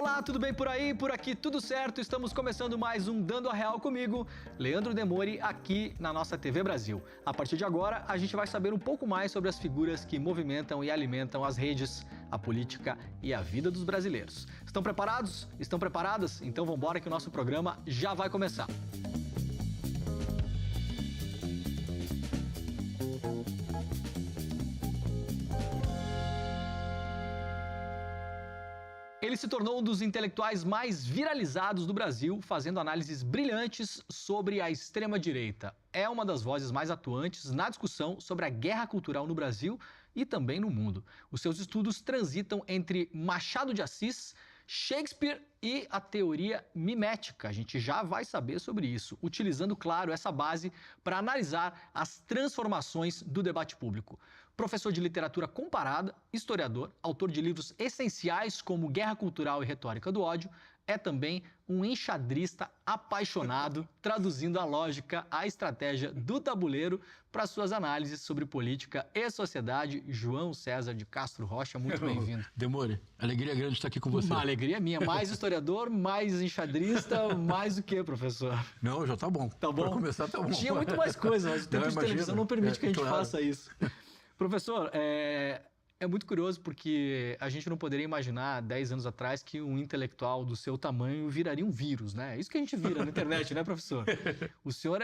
Olá, tudo bem por aí? Por aqui tudo certo? Estamos começando mais um Dando a Real comigo, Leandro Demori, aqui na nossa TV Brasil. A partir de agora, a gente vai saber um pouco mais sobre as figuras que movimentam e alimentam as redes, a política e a vida dos brasileiros. Estão preparados? Estão preparadas? Então vamos embora que o nosso programa já vai começar. Ele se tornou um dos intelectuais mais viralizados do Brasil, fazendo análises brilhantes sobre a extrema-direita. É uma das vozes mais atuantes na discussão sobre a guerra cultural no Brasil e também no mundo. Os seus estudos transitam entre Machado de Assis, Shakespeare e a teoria mimética. A gente já vai saber sobre isso, utilizando, claro, essa base para analisar as transformações do debate público. Professor de literatura comparada, historiador, autor de livros essenciais como Guerra Cultural e Retórica do Ódio, é também um enxadrista apaixonado, traduzindo a lógica, a estratégia do tabuleiro para suas análises sobre política e sociedade. João César de Castro Rocha, muito bem-vindo. Demori, alegria grande estar aqui com você. Uma alegria minha, mais historiador, mais enxadrista, mais o que, professor? Não, já tá bom. Tá bom? Para começar, tá bom. Tinha muito mais coisa, mas o tempo de televisão não permite que a gente faça isso. Professor, é muito curioso porque a gente não poderia imaginar 10 anos atrás que um intelectual do seu tamanho viraria um vírus, né? É isso que a gente vira na internet, né, professor? O senhor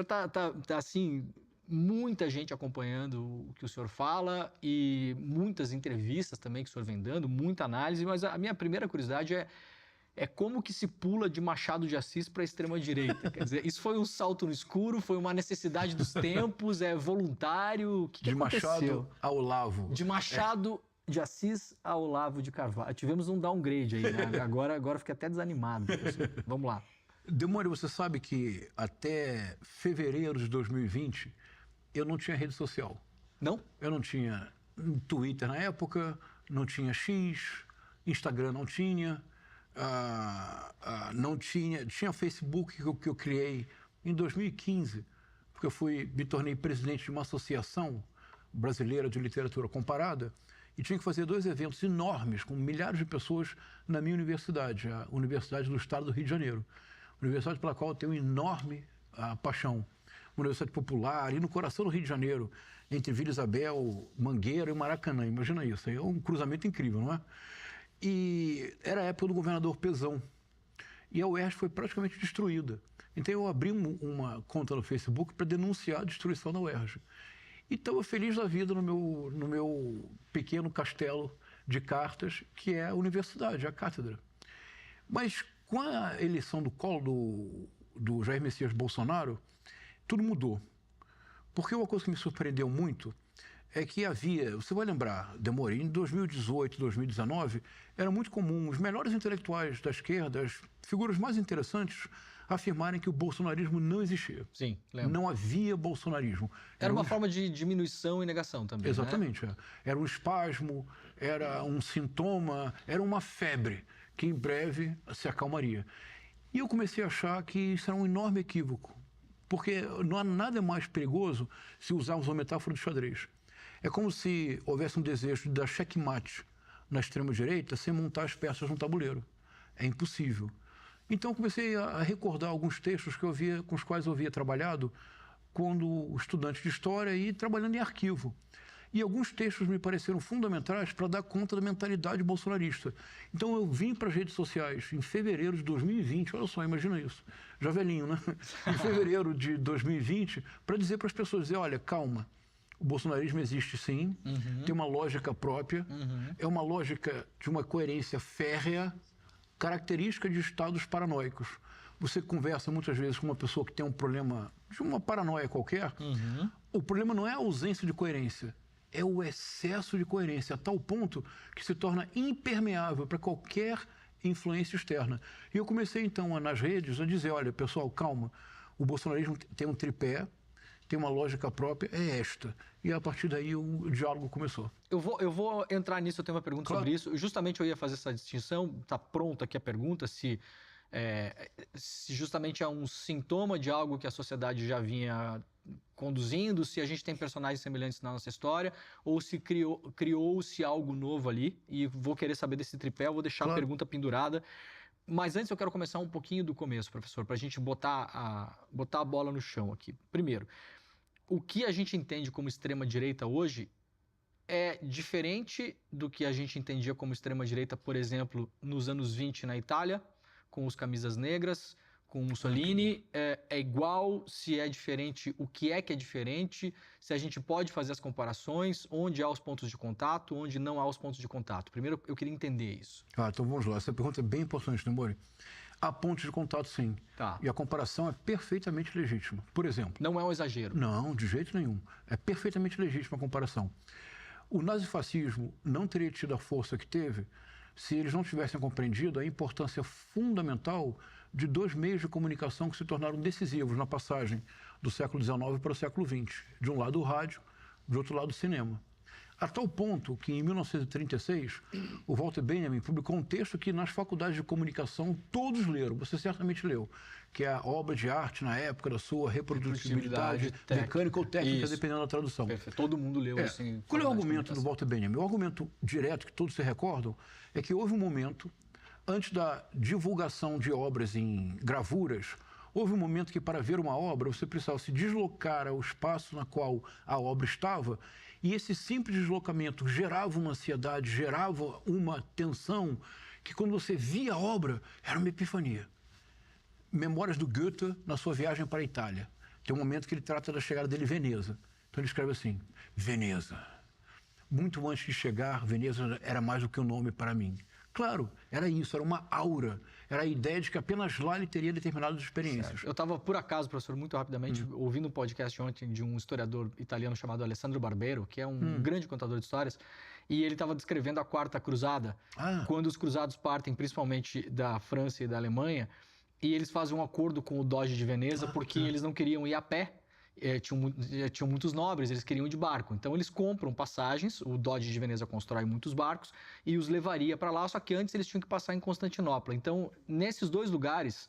tá assim, muita gente acompanhando o que o senhor fala e muitas entrevistas também que o senhor vem dando, muita análise, mas a minha primeira curiosidade é como que se pula de Machado de Assis para a extrema-direita. Quer dizer, isso foi um salto no escuro, foi uma necessidade dos tempos, é voluntário? O que aconteceu? De Machado ao Olavo. De Machado de Assis ao Olavo de Carvalho. Tivemos um downgrade aí, né? Agora fiquei até desanimado. Professor. Vamos lá. Demori, você sabe que até fevereiro de 2020 eu não tinha rede social. Não? Eu não tinha Twitter na época, não tinha X, Instagram não tinha... não tinha Facebook que eu criei em 2015, porque me tornei presidente de uma associação brasileira de literatura comparada e tinha que fazer 2 eventos enormes com milhares de pessoas na minha universidade, a Universidade do Estado do Rio de Janeiro, universidade pela qual eu tenho enorme paixão, uma universidade popular e no coração do Rio de Janeiro, entre Vila Isabel, Mangueira e Maracanã. Imagina isso, é um cruzamento incrível, não é? E era a época do governador Pezão. E a UERJ foi praticamente destruída. Então eu abri uma conta no Facebook para denunciar a destruição da UERJ. E estava feliz da vida no meu pequeno castelo de cartas, que é a universidade, a cátedra. Mas com a eleição do colo do Jair Messias Bolsonaro, tudo mudou. Porque uma coisa que me surpreendeu muito é que você vai lembrar, Demori, em 2018, 2019, era muito comum os melhores intelectuais da esquerda, as figuras mais interessantes, afirmarem que o bolsonarismo não existia. Sim, lembro. Não havia bolsonarismo. Era uma forma de diminuição e negação também, exatamente, né? Era um espasmo, era um sintoma, era uma febre que em breve se acalmaria. E eu comecei a achar que isso era um enorme equívoco, porque não há nada mais perigoso se usarmos uma metáfora do xadrez. É como se houvesse um desejo de dar checkmate na extrema-direita sem montar as peças no tabuleiro. É impossível. Então eu comecei a recordar alguns textos com os quais eu havia trabalhado quando estudante de história e trabalhando em arquivo. E alguns textos me pareceram fundamentais para dar conta da mentalidade bolsonarista. Então eu vim para as redes sociais em fevereiro de 2020, olha só, imagina isso, já velhinho, né? Em fevereiro de 2020, para dizer para as pessoas, olha, calma, o bolsonarismo existe sim, tem uma lógica própria, é uma lógica de uma coerência férrea, característica de estados paranoicos. Você conversa muitas vezes com uma pessoa que tem um problema de uma paranoia qualquer, o problema não é a ausência de coerência, é o excesso de coerência, a tal ponto que se torna impermeável para qualquer influência externa. E eu comecei então nas redes a dizer, olha pessoal, calma, o bolsonarismo tem um tripé, tem uma lógica própria, é esta. E a partir daí o diálogo começou. Eu vou entrar nisso, eu tenho uma pergunta sobre isso. Justamente eu ia fazer essa distinção, está pronta aqui a pergunta, se justamente é um sintoma de algo que a sociedade já vinha conduzindo, se a gente tem personagens semelhantes na nossa história, ou se criou-se algo novo ali. E vou querer saber desse tripé, eu vou deixar a pergunta pendurada. Mas antes eu quero começar um pouquinho do começo, professor, para a gente botar a bola no chão aqui. Primeiro, o que a gente entende como extrema-direita hoje é diferente do que a gente entendia como extrema-direita, por exemplo, nos anos 20 na Itália, com os camisas negras, com Mussolini. É igual? Se é diferente, o que é diferente? Se a gente pode fazer as comparações, onde há os pontos de contato, onde não há os pontos de contato? Primeiro, eu queria entender isso. Então vamos lá. Essa pergunta é bem importante, né, Mori? Há pontos de contato, sim. Tá. E a comparação é perfeitamente legítima. Por exemplo... Não é um exagero. Não, de jeito nenhum. É perfeitamente legítima a comparação. O nazifascismo não teria tido a força que teve se eles não tivessem compreendido a importância fundamental de dois meios de comunicação que se tornaram decisivos na passagem do século XIX para o século XX. De um lado o rádio, de outro lado o cinema. A tal ponto que, em 1936, o Walter Benjamin publicou um texto que nas faculdades de comunicação todos leram, você certamente leu, que é a obra de arte na época da sua reprodutibilidade mecânica ou técnica, dependendo da tradução. Perfeito. Todo mundo leu assim. Qual é o argumento do Walter Benjamin? O argumento direto que todos se recordam é que houve um momento, antes da divulgação de obras em gravuras, houve um momento que, para ver uma obra, você precisava se deslocar ao espaço na qual a obra estava, e esse simples deslocamento gerava uma ansiedade, gerava uma tensão, que quando você via a obra, era uma epifania. Memórias do Goethe na sua viagem para a Itália. Tem um momento que ele trata da chegada dele em Veneza. Então ele escreve assim, Veneza. Muito antes de chegar, Veneza era mais do que um nome para mim. Claro, era isso, era uma aura. Era a ideia de que apenas lá ele teria determinadas experiências. Certo. Eu estava, por acaso, professor, muito rapidamente, ouvindo um podcast ontem de um historiador italiano chamado Alessandro Barbero, que é um grande contador de histórias, e ele estava descrevendo a Quarta Cruzada, quando os cruzados partem principalmente da França e da Alemanha, e eles fazem um acordo com o Doge de Veneza, porque eles não queriam ir a pé. Tinham muitos nobres, eles queriam ir de barco. Então eles compram passagens, o Doge de Veneza constrói muitos barcos e os levaria para lá, só que antes eles tinham que passar em Constantinopla. Então, nesses dois lugares,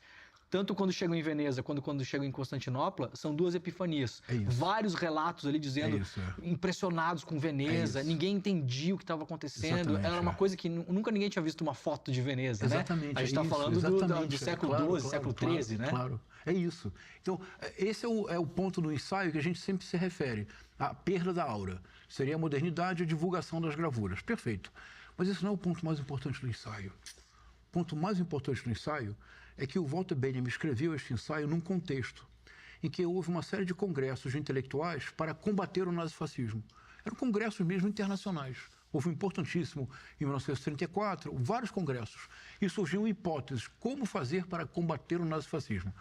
tanto quando chegam em Veneza quanto quando chegam em Constantinopla, são duas epifanias. Vários relatos ali dizendo, impressionados com Veneza, ninguém entendia o que estava acontecendo. Era uma coisa que nunca ninguém tinha visto uma foto de Veneza, exatamente, né? A gente está falando do século XII, século XIII, né? Claro, é isso. Então, esse é o ponto do ensaio que a gente sempre se refere. A perda da aura. Seria a modernidade e a divulgação das gravuras. Perfeito. Mas esse não é o ponto mais importante do ensaio. O ponto mais importante do ensaio é que o Walter Benjamin escreveu este ensaio num contexto em que houve uma série de congressos de intelectuais para combater o nazifascismo. Eram congressos mesmo internacionais. Houve um importantíssimo em 1934, vários congressos. E surgiu hipóteses, como fazer para combater o nazifascismo.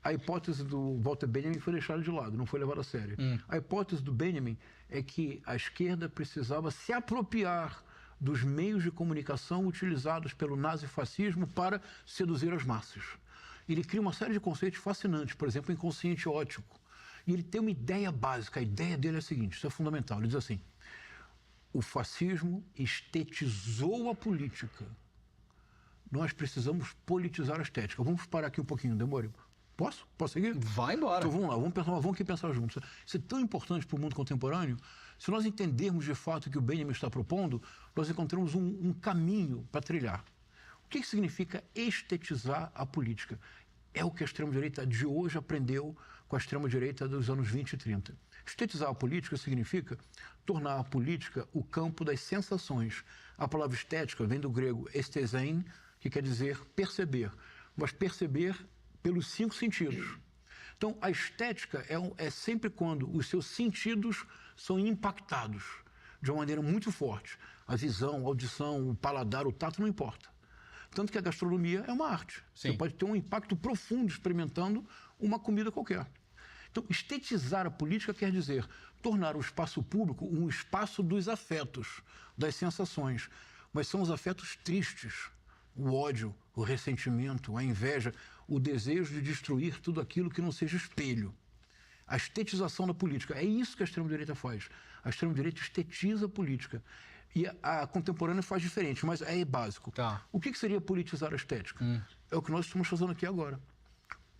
A hipótese do Walter Benjamin foi deixada de lado, não foi levada a sério. A hipótese do Benjamin é que a esquerda precisava se apropriar dos meios de comunicação utilizados pelo nazifascismo para seduzir as massas. Ele cria uma série de conceitos fascinantes, por exemplo, o inconsciente ótico. E ele tem uma ideia básica, a ideia dele é a seguinte, isso é fundamental, ele diz assim, o fascismo estetizou a política. Nós precisamos politizar a estética. Vamos parar aqui um pouquinho, demorou? Posso? Posso seguir? Vai embora. Então vamos lá, vamos aqui pensar juntos. Isso é tão importante para o mundo contemporâneo. Se nós entendermos de fato o que o Benjamin está propondo, nós encontramos um caminho para trilhar. O que significa estetizar a política? É o que a extrema-direita de hoje aprendeu com a extrema-direita dos anos 20 e 30. Estetizar a política significa tornar a política o campo das sensações. A palavra estética vem do grego estesein, que quer dizer perceber. Mas perceber pelos 5 sentidos. Então, a estética é sempre quando os seus sentidos são impactados de uma maneira muito forte. A visão, a audição, o paladar, o tato, não importa. Tanto que a gastronomia é uma arte. Sim. Você pode ter um impacto profundo experimentando uma comida qualquer. Então, estetizar a política quer dizer tornar o espaço público um espaço dos afetos, das sensações. Mas são os afetos tristes. O ódio, o ressentimento, a inveja, o desejo de destruir tudo aquilo que não seja espelho. A estetização da política. É isso que a extrema-direita faz. A extrema-direita estetiza a política. E a contemporânea faz diferente, mas é básico. Tá. O que seria politizar a estética? É o que nós estamos fazendo aqui agora.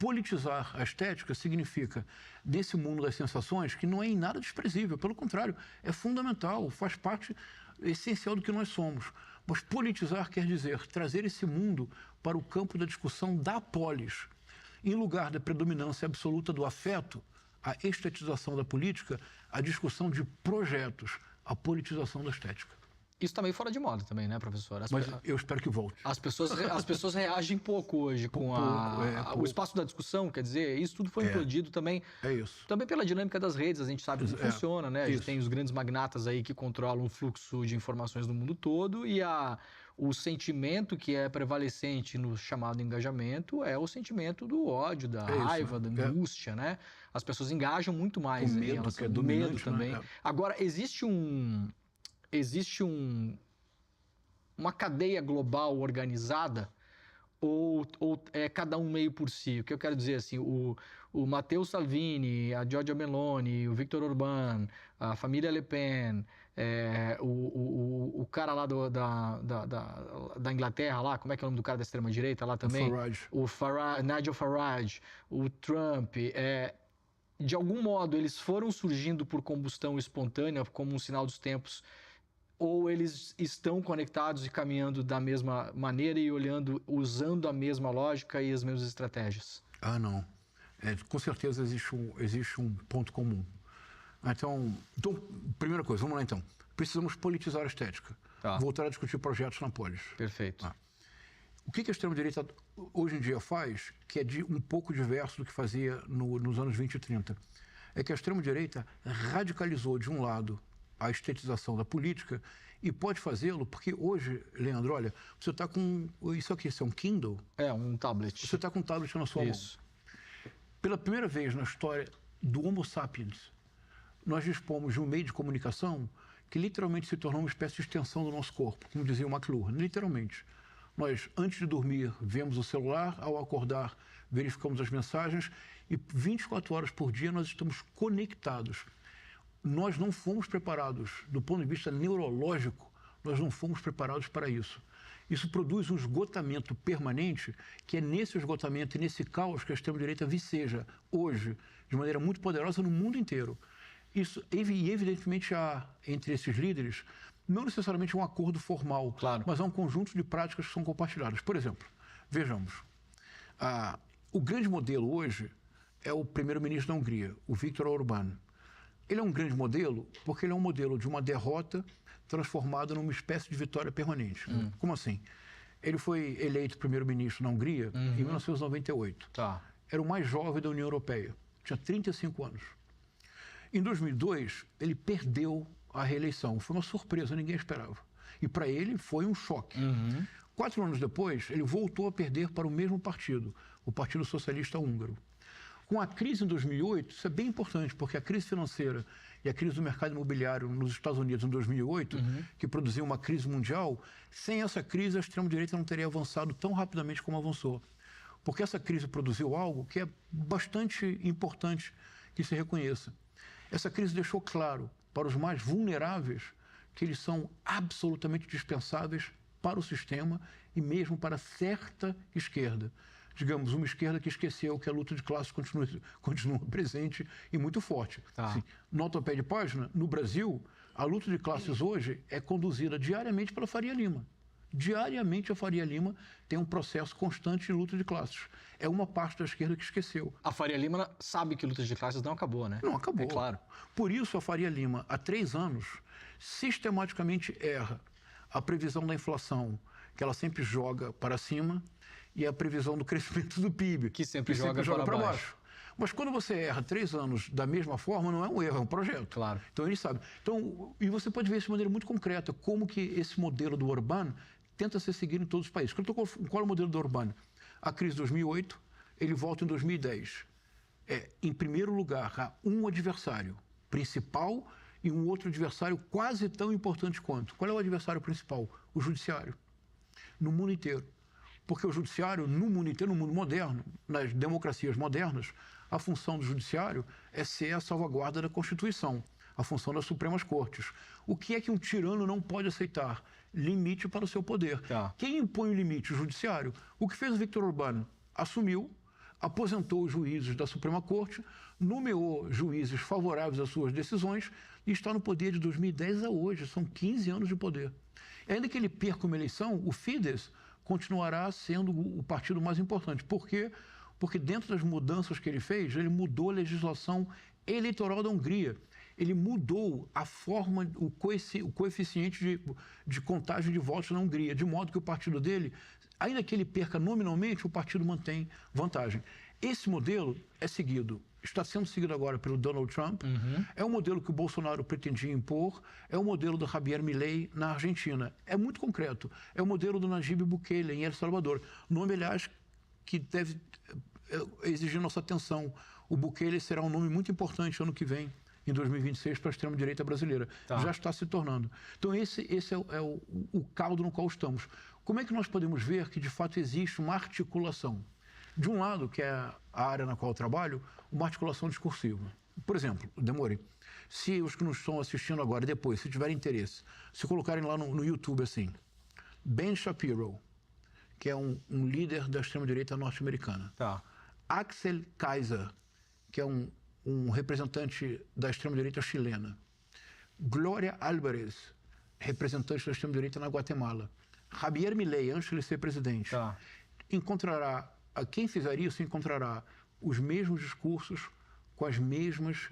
politizar a estética significa, nesse mundo das sensações, que não é em nada desprezível, pelo contrário, é fundamental, faz parte essencial do que nós somos. Mas politizar quer dizer trazer esse mundo para o campo da discussão da polis. Em lugar da predominância absoluta do afeto, a estetização da política, a discussão de projetos, a politização da estética. Isso está meio fora de moda também, né, professor? Mas eu espero que volte. As pessoas reagem pouco hoje com o espaço da discussão, quer dizer, isso tudo foi implodido também. É isso. Também pela dinâmica das redes, a gente sabe como funciona, né? A gente tem os grandes magnatas aí que controlam o fluxo de informações no mundo todo e o sentimento que é prevalecente no chamado engajamento é o sentimento do ódio, da raiva, da angústia, né? As pessoas engajam muito mais. O medo, que é dominante, medo também. Né? Agora, existe uma cadeia global organizada ou é cada um meio por si? O que eu quero dizer assim, o Matteo Salvini, a Giorgia Meloni, o Viktor Orbán, a família Le Pen, o cara lá da Inglaterra, lá, como é que é o nome do cara da extrema-direita lá também? O Nigel Farage, o Trump, de algum modo eles foram surgindo por combustão espontânea, como um sinal dos tempos, ou eles estão conectados e caminhando da mesma maneira e usando a mesma lógica e as mesmas estratégias? Ah, não. Com certeza existe um ponto comum. Então, primeira coisa, vamos lá então. Precisamos politizar a estética. Tá. Voltar a discutir projetos na polis. Perfeito. O que a extrema-direita hoje em dia faz, que é um pouco diverso do que fazia nos anos 20 e 30, é que a extrema-direita radicalizou, de um lado, a estetização da política e pode fazê-lo porque hoje, Leandro, olha, você está com... Isso aqui, isso é um Kindle? É, um tablet. Você está com um tablet na sua mão. Pela primeira vez na história do Homo sapiens, nós dispomos de um meio de comunicação que literalmente se tornou uma espécie de extensão do nosso corpo, como dizia o McLuhan, literalmente. Nós, antes de dormir, vemos o celular, ao acordar, verificamos as mensagens e 24 horas por dia nós estamos conectados. Nós não fomos preparados, do ponto de vista neurológico, nós não fomos preparados para isso. Isso produz um esgotamento permanente, que é nesse esgotamento e nesse caos que a extrema-direita viceja hoje, de maneira muito poderosa no mundo inteiro. Isso, e evidentemente, há entre esses líderes, não necessariamente um acordo formal, claro, mas há um conjunto de práticas que são compartilhadas. Por exemplo, vejamos, o grande modelo hoje é o primeiro-ministro da Hungria, o Viktor Orbán. Ele é um grande modelo porque ele é um modelo de uma derrota transformada numa espécie de vitória permanente. Como assim? Ele foi eleito primeiro-ministro na Hungria em 1998. Tá. Era o mais jovem da União Europeia. Tinha 35 anos. Em 2002, ele perdeu a reeleição. Foi uma surpresa, ninguém esperava. E para ele foi um choque. 4 anos depois, ele voltou a perder para o mesmo partido, o Partido Socialista Húngaro. Com a crise em 2008, isso é bem importante, porque a crise financeira e a crise do mercado imobiliário nos Estados Unidos em 2008, que produziu uma crise mundial, sem essa crise a extrema-direita não teria avançado tão rapidamente como avançou. Porque essa crise produziu algo que é bastante importante que se reconheça. Essa crise deixou claro para os mais vulneráveis que eles são absolutamente dispensáveis para o sistema e mesmo para certa esquerda. Digamos, uma esquerda que esqueceu que a luta de classes continua presente e muito forte. Assim, nota ao pé de página, no Brasil, a luta de classes hoje é conduzida diariamente pela Faria Lima. Diariamente a Faria Lima tem um processo constante de luta de classes. É uma parte da esquerda que esqueceu. A Faria Lima sabe que a luta de classes não acabou, né? Não acabou. É claro. Por isso a Faria Lima, há 3 anos, sistematicamente erra a previsão da inflação, que ela sempre joga para cima, e a previsão do crescimento do PIB, que sempre joga para baixo. Mas quando você erra 3 anos da mesma forma, não é um erro, é um projeto. Claro. Então ele sabe. Então, e você pode ver isso de maneira muito concreta, como que esse modelo do Orbán tenta ser seguido em todos os países. Qual é o modelo do Orbán? A crise de 2008, ele volta em 2010. Em primeiro lugar, há um adversário principal e um outro adversário quase tão importante quanto. Qual é o adversário principal? O judiciário. No mundo inteiro. Porque o judiciário, no mundo inteiro, no mundo moderno, nas democracias modernas, a função do judiciário é ser a salvaguarda da Constituição, a função das Supremas Cortes. O que é que um tirano não pode aceitar? Limite para o seu poder. Quem impõe o limite? O judiciário. O que fez o Viktor Orbán? Assumiu, aposentou os juízes da Suprema Corte, nomeou juízes favoráveis às suas decisões e está no poder de 2010 a hoje. São 15 anos de poder. Ainda que ele perca uma eleição, o Fidesz continuará sendo o partido mais importante. Por quê? Porque dentro das mudanças que ele fez, ele mudou a legislação eleitoral da Hungria. Ele mudou a forma, o coeficiente de contagem de votos na Hungria, de modo que o partido dele, ainda que ele perca nominalmente, o partido mantém vantagem. Esse modelo é seguido, está sendo seguido agora pelo Donald Trump, é o modelo que o Bolsonaro pretendia impor, é o modelo do Javier Milei na Argentina. É muito concreto, é o modelo do Nayib Bukele em El Salvador. Nome, aliás, que deve exigir nossa atenção. O Bukele será um nome muito importante ano que vem, em 2026, para a extrema-direita brasileira. Tá. Já está se tornando. Então, esse é o caldo no qual estamos. Como é que nós podemos ver que, de fato, existe uma articulação? De um lado, que é a área na qual eu trabalho, uma articulação discursiva. Por exemplo, Demore, se os que nos estão assistindo agora, depois, se tiverem interesse, se colocarem lá no YouTube assim, Ben Shapiro, que é um líder da extrema-direita norte-americana. Tá. Axel Kaiser, que é um representante da extrema-direita chilena. Glória Álvarez, representante da extrema-direita na Guatemala. Javier Milei, antes de ele ser presidente. Tá. Encontrará, quem fizer isso encontrará os mesmos discursos, com as mesmas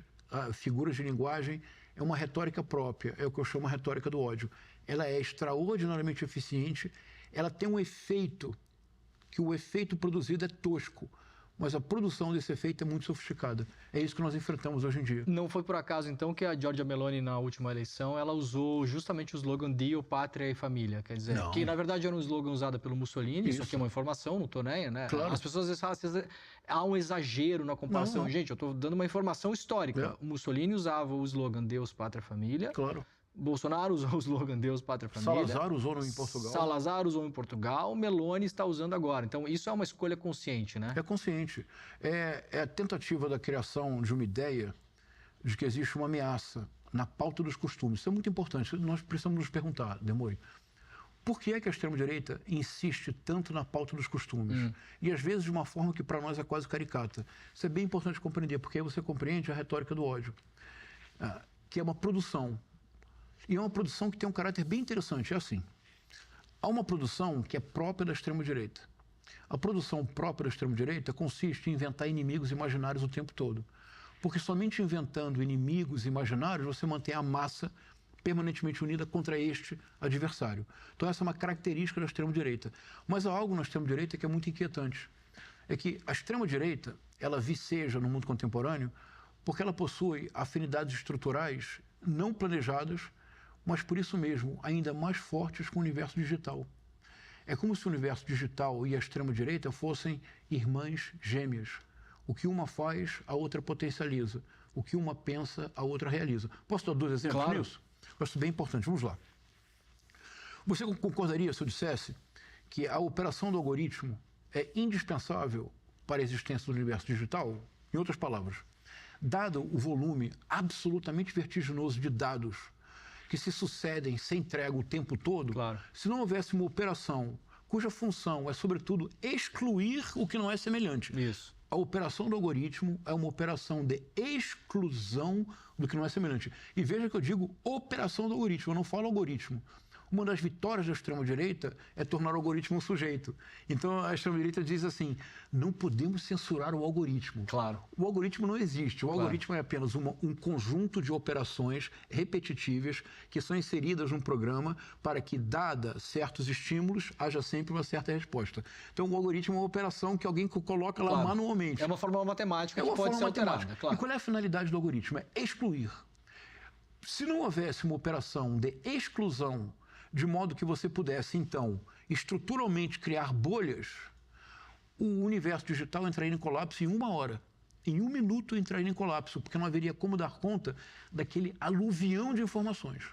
figuras de linguagem. É uma retórica própria, é o que eu chamo de retórica do ódio. Ela é extraordinariamente eficiente, ela tem um efeito, que o efeito produzido é tosco, mas a produção desse efeito é muito sofisticada. É isso que nós enfrentamos hoje em dia. Não foi por acaso, então, que a Giorgia Meloni, na última eleição, ela usou justamente o slogan Dio, Pátria e Família. Quer dizer, que na verdade era um slogan usado pelo Mussolini. Isso aqui é uma informação, não estou nem, né? Claro. As pessoas às vezes há um exagero na comparação. Não. Gente, eu estou dando uma informação histórica. O Mussolini usava o slogan Deus, Pátria, Família. Claro. Bolsonaro usou o slogan Deus, Pátria, Família. Salazar usou em Portugal. Salazar usou em Portugal, Meloni está usando agora. Então, isso é uma escolha consciente, né? É consciente. É a tentativa da criação de uma ideia de que existe uma ameaça na pauta dos costumes. Isso é muito importante. Nós precisamos nos perguntar, Demore, por que é que a extrema-direita insiste tanto na pauta dos costumes? E, às vezes, de uma forma que para nós é quase caricata. Isso é bem importante compreender, porque aí você compreende a retórica do ódio, que é uma produção. E é uma produção que tem um caráter bem interessante. É assim, há uma produção que é própria da extrema-direita. A produção própria da extrema-direita consiste em inventar inimigos imaginários o tempo todo. Porque somente inventando inimigos imaginários você mantém a massa permanentemente unida contra este adversário. Então essa é uma característica da extrema-direita. Mas há algo na extrema-direita que é muito inquietante. É que a extrema-direita, ela viceja no mundo contemporâneo porque ela possui afinidades estruturais não planejadas, mas por isso mesmo ainda mais fortes com o universo digital. É como se o universo digital e a extrema-direita fossem irmãs gêmeas. O que uma faz, a outra potencializa. O que uma pensa, a outra realiza. Posso dar 2 exemplos nisso? Eu acho bem importante. Vamos lá. Você concordaria se eu dissesse que a operação do algoritmo é indispensável para a existência do universo digital? Em outras palavras, dado o volume absolutamente vertiginoso de dados que se sucedem sem trégua o tempo todo, se não houvesse uma operação cuja função é, sobretudo, excluir o que não é semelhante. Isso. A operação do algoritmo é uma operação de exclusão do que não é semelhante. E veja que eu digo operação do algoritmo, eu não falo algoritmo. Uma das vitórias da extrema-direita é tornar o algoritmo um sujeito. Então, a extrema-direita diz assim, não podemos censurar o algoritmo. Claro. O algoritmo não existe. O algoritmo é apenas um conjunto de operações repetitivas que são inseridas num programa para que, dada certos estímulos, haja sempre uma certa resposta. Então, o algoritmo é uma operação que alguém coloca lá manualmente. É uma fórmula matemática que pode ser alterada. E qual é a finalidade do algoritmo? É excluir. Se não houvesse uma operação de exclusão de modo que você pudesse, então, estruturalmente criar bolhas, o universo digital entraria em colapso em 1 hora. Em 1 minuto entraria em colapso, porque não haveria como dar conta daquele aluvião de informações.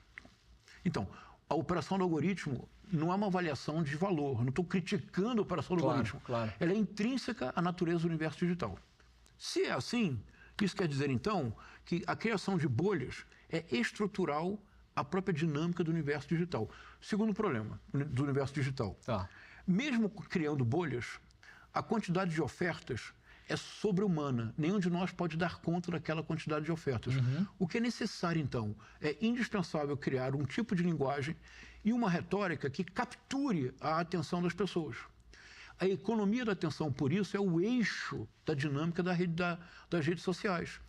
Então, a operação do algoritmo não é uma avaliação de valor, não estou criticando a operação do algoritmo. Ela é intrínseca à natureza do universo digital. Se é assim, isso quer dizer, então, que a criação de bolhas é estrutural à própria dinâmica do universo digital. Segundo problema do universo digital. Mesmo criando bolhas, a quantidade de ofertas é sobre-humana. Nenhum de nós pode dar conta daquela quantidade de ofertas. O que é necessário, então, é indispensável criar um tipo de linguagem e uma retórica que capture a atenção das pessoas. A economia da atenção, por isso, é o eixo da dinâmica das redes sociais.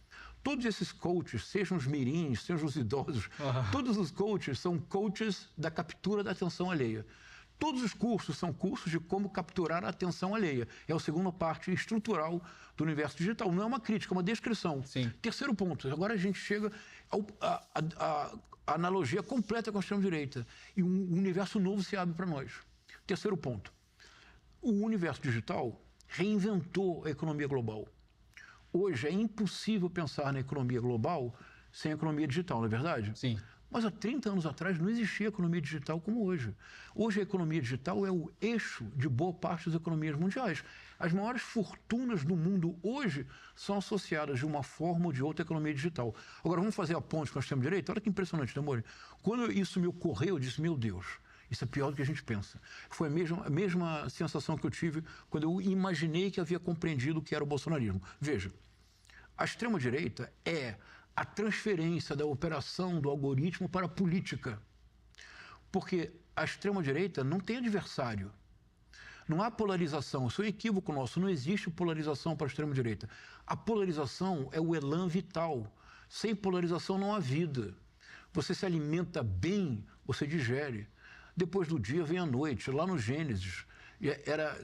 Todos esses coaches, sejam os mirins, sejam os idosos, todos os coaches são coaches da captura da atenção alheia. Todos os cursos são cursos de como capturar a atenção alheia. É a segunda parte estrutural do universo digital. Não é uma crítica, é uma descrição. Sim. Terceiro ponto. Agora a gente chega à analogia completa com a extrema-direita. E um universo novo se abre para nós. Terceiro ponto. O universo digital reinventou a economia global. Hoje é impossível pensar na economia global sem a economia digital, não é verdade? Sim. Mas há 30 anos atrás não existia economia digital como hoje. Hoje a economia digital é o eixo de boa parte das economias mundiais. As maiores fortunas do mundo hoje são associadas de uma forma ou de outra à economia digital. Agora vamos fazer a ponte com a extrema-direita? Olha que impressionante, Damori. Quando isso me ocorreu, eu disse, meu Deus, isso é pior do que a gente pensa. Foi a mesma sensação que eu tive quando eu imaginei que havia compreendido o que era o bolsonarismo. Veja, a extrema-direita é a transferência da operação do algoritmo para a política. Porque a extrema-direita não tem adversário. Não há polarização. Isso é um equívoco nosso. Não existe polarização para a extrema-direita. A polarização é o elan vital. Sem polarização não há vida. Você se alimenta bem, você digere. Depois do dia vem a noite. Lá no Gênesis,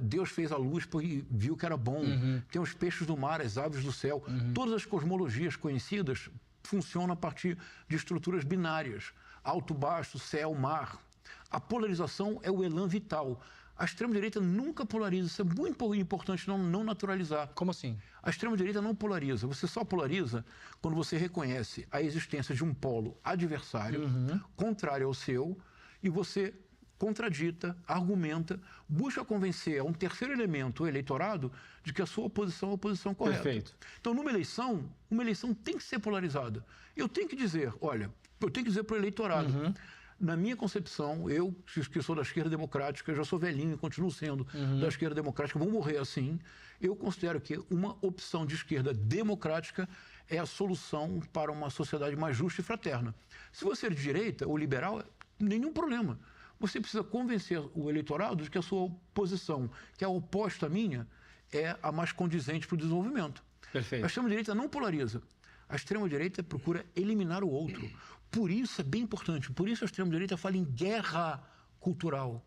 Deus fez a luz e viu que era bom. Tem os peixes do mar, as aves do céu. Todas as cosmologias conhecidas funcionam a partir de estruturas binárias. Alto, baixo, céu, mar. A polarização é o elan vital. A extrema-direita nunca polariza. Isso é muito importante não naturalizar. Como assim? A extrema-direita não polariza. Você só polariza quando você reconhece a existência de um polo adversário, contrário ao seu, e você contradita, argumenta, busca convencer a um terceiro elemento, o eleitorado, de que a sua oposição é a oposição correta. Perfeito. Então, uma eleição tem que ser polarizada. Eu tenho que dizer, olha, eu tenho que dizer para o eleitorado, na minha concepção, eu, que sou da esquerda democrática, já sou velhinho, continuo sendo da esquerda democrática, vou morrer assim, eu considero que uma opção de esquerda democrática é a solução para uma sociedade mais justa e fraterna. Se você é de direita ou liberal, nenhum problema. Você precisa convencer o eleitorado de que a sua posição, que é oposta à minha, é a mais condizente para o desenvolvimento. Perfeito. A extrema-direita não polariza. A extrema-direita procura eliminar o outro. Por isso é bem importante. Por isso a extrema-direita fala em guerra cultural.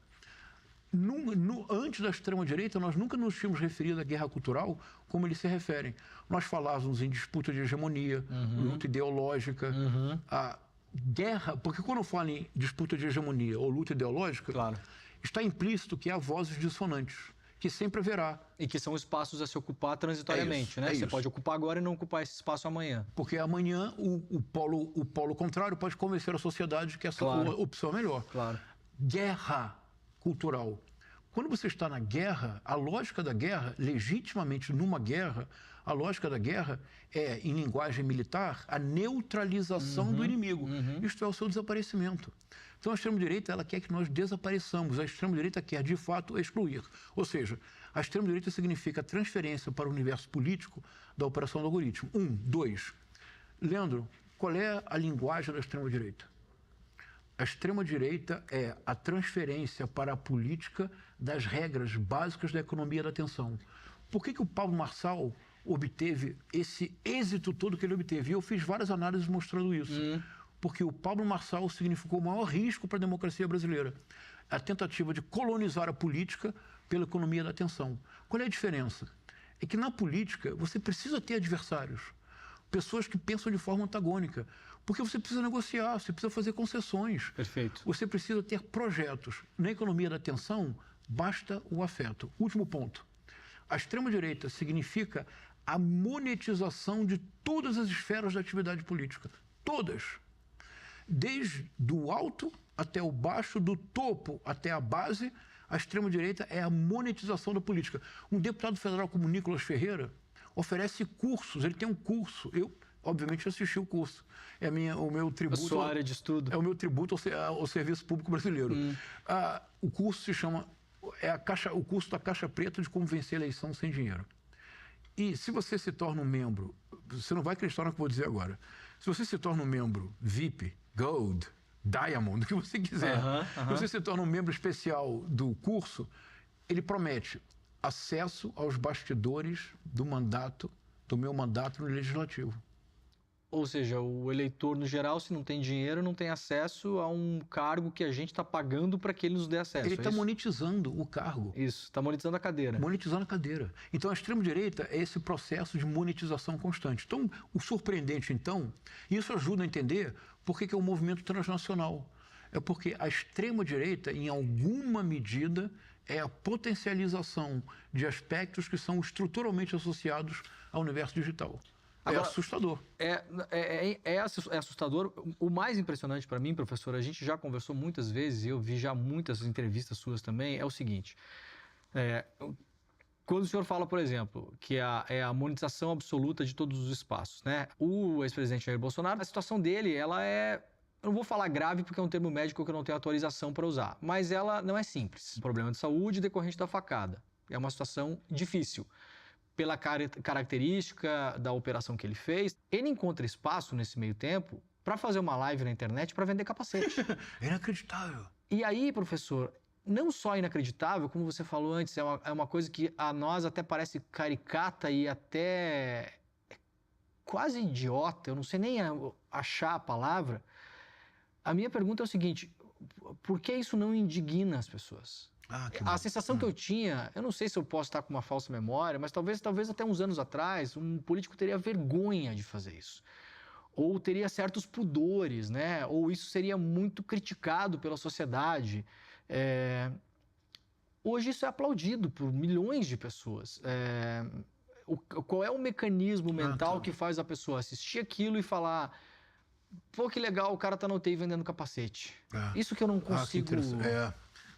Antes da extrema-direita, nós nunca nos tínhamos referido à guerra cultural como eles se referem. Nós falávamos em disputa de hegemonia, luta ideológica, a guerra, porque quando eu falo em disputa de hegemonia ou luta ideológica, claro, está implícito que há vozes dissonantes, que sempre haverá. E que são espaços a se ocupar transitoriamente, né? Você pode ocupar agora e não ocupar esse espaço amanhã. Porque amanhã o polo contrário pode convencer a sociedade que essa opção é melhor. Claro. Guerra cultural. Quando você está na guerra, a lógica da guerra, legitimamente numa guerra, a lógica da guerra é, em linguagem militar, a neutralização do inimigo. Isto é o seu desaparecimento. Então, a extrema-direita ela quer que nós desapareçamos. A extrema-direita quer, de fato, excluir. Ou seja, a extrema-direita significa a transferência para o universo político da operação do algoritmo. 2. Leandro, qual é a linguagem da extrema-direita? A extrema-direita é a transferência para a política das regras básicas da economia da atenção. Por que o Pablo Marçal obteve esse êxito todo que ele obteve? E eu fiz várias análises mostrando isso. Porque o Pablo Marçal significou o maior risco para a democracia brasileira. A tentativa de colonizar a política pela economia da atenção. Qual é a diferença? É que na política você precisa ter adversários. Pessoas que pensam de forma antagônica. Porque você precisa negociar, você precisa fazer concessões. Perfeito. Você precisa ter projetos. Na economia da atenção, basta o afeto. Último ponto. A extrema-direita significa a monetização de todas as esferas da atividade política. Todas. Desde o alto até o baixo, do topo até a base, a extrema-direita é a monetização da política. Um deputado federal como Nicolas Ferreira oferece cursos, ele tem um curso. Eu, obviamente, assisti o curso. É o meu tributo. A sua área de estudo. É o meu tributo ao serviço público brasileiro. O curso se chama o curso da Caixa Preta de como vencer a eleição sem dinheiro. E se você se torna um membro, você não vai acreditar no que eu vou dizer agora. Se você se torna um membro VIP, Gold, Diamond, o que você quiser, se você se torna um membro especial do curso, ele promete acesso aos bastidores do meu mandato no Legislativo. Ou seja, o eleitor, no geral, se não tem dinheiro, não tem acesso a um cargo que a gente está pagando para que ele nos dê acesso. Ele está monetizando o cargo. Isso, está monetizando a cadeira. Monetizando a cadeira. Então, a extrema-direita é esse processo de monetização constante. Então, o surpreendente, então, isso ajuda a entender por que é um movimento transnacional. É porque a extrema-direita, em alguma medida, é a potencialização de aspectos que são estruturalmente associados ao universo digital. Agora, é assustador. É assustador. O mais impressionante para mim, professor, a gente já conversou muitas vezes, e eu vi já muitas entrevistas suas também, é o seguinte. Quando o senhor fala, por exemplo, que é a monetização absoluta de todos os espaços, né? O ex-presidente Jair Bolsonaro, a situação dele, ela é... Eu não vou falar grave porque é um termo médico que eu não tenho autorização para usar, mas ela não é simples. Um problema de saúde decorrente da facada. É uma situação difícil. Pela característica da operação que ele fez, ele encontra espaço nesse meio tempo para fazer uma live na internet para vender capacete. É inacreditável. E aí, professor, não só inacreditável, como você falou antes, é uma coisa que a nós até parece caricata e até quase idiota, eu não sei nem achar a palavra. A minha pergunta é o seguinte, por que isso não indigna as pessoas? A sensação que eu tinha, eu não sei se eu posso estar com uma falsa memória, mas talvez até uns anos atrás, um político teria vergonha de fazer isso. Ou teria certos pudores, né? Ou isso seria muito criticado pela sociedade. Hoje isso é aplaudido por milhões de pessoas. Qual é o mecanismo mental que faz a pessoa assistir aquilo e falar... Pô, que legal, o cara tá na UTI vendendo capacete. Isso que eu não consigo...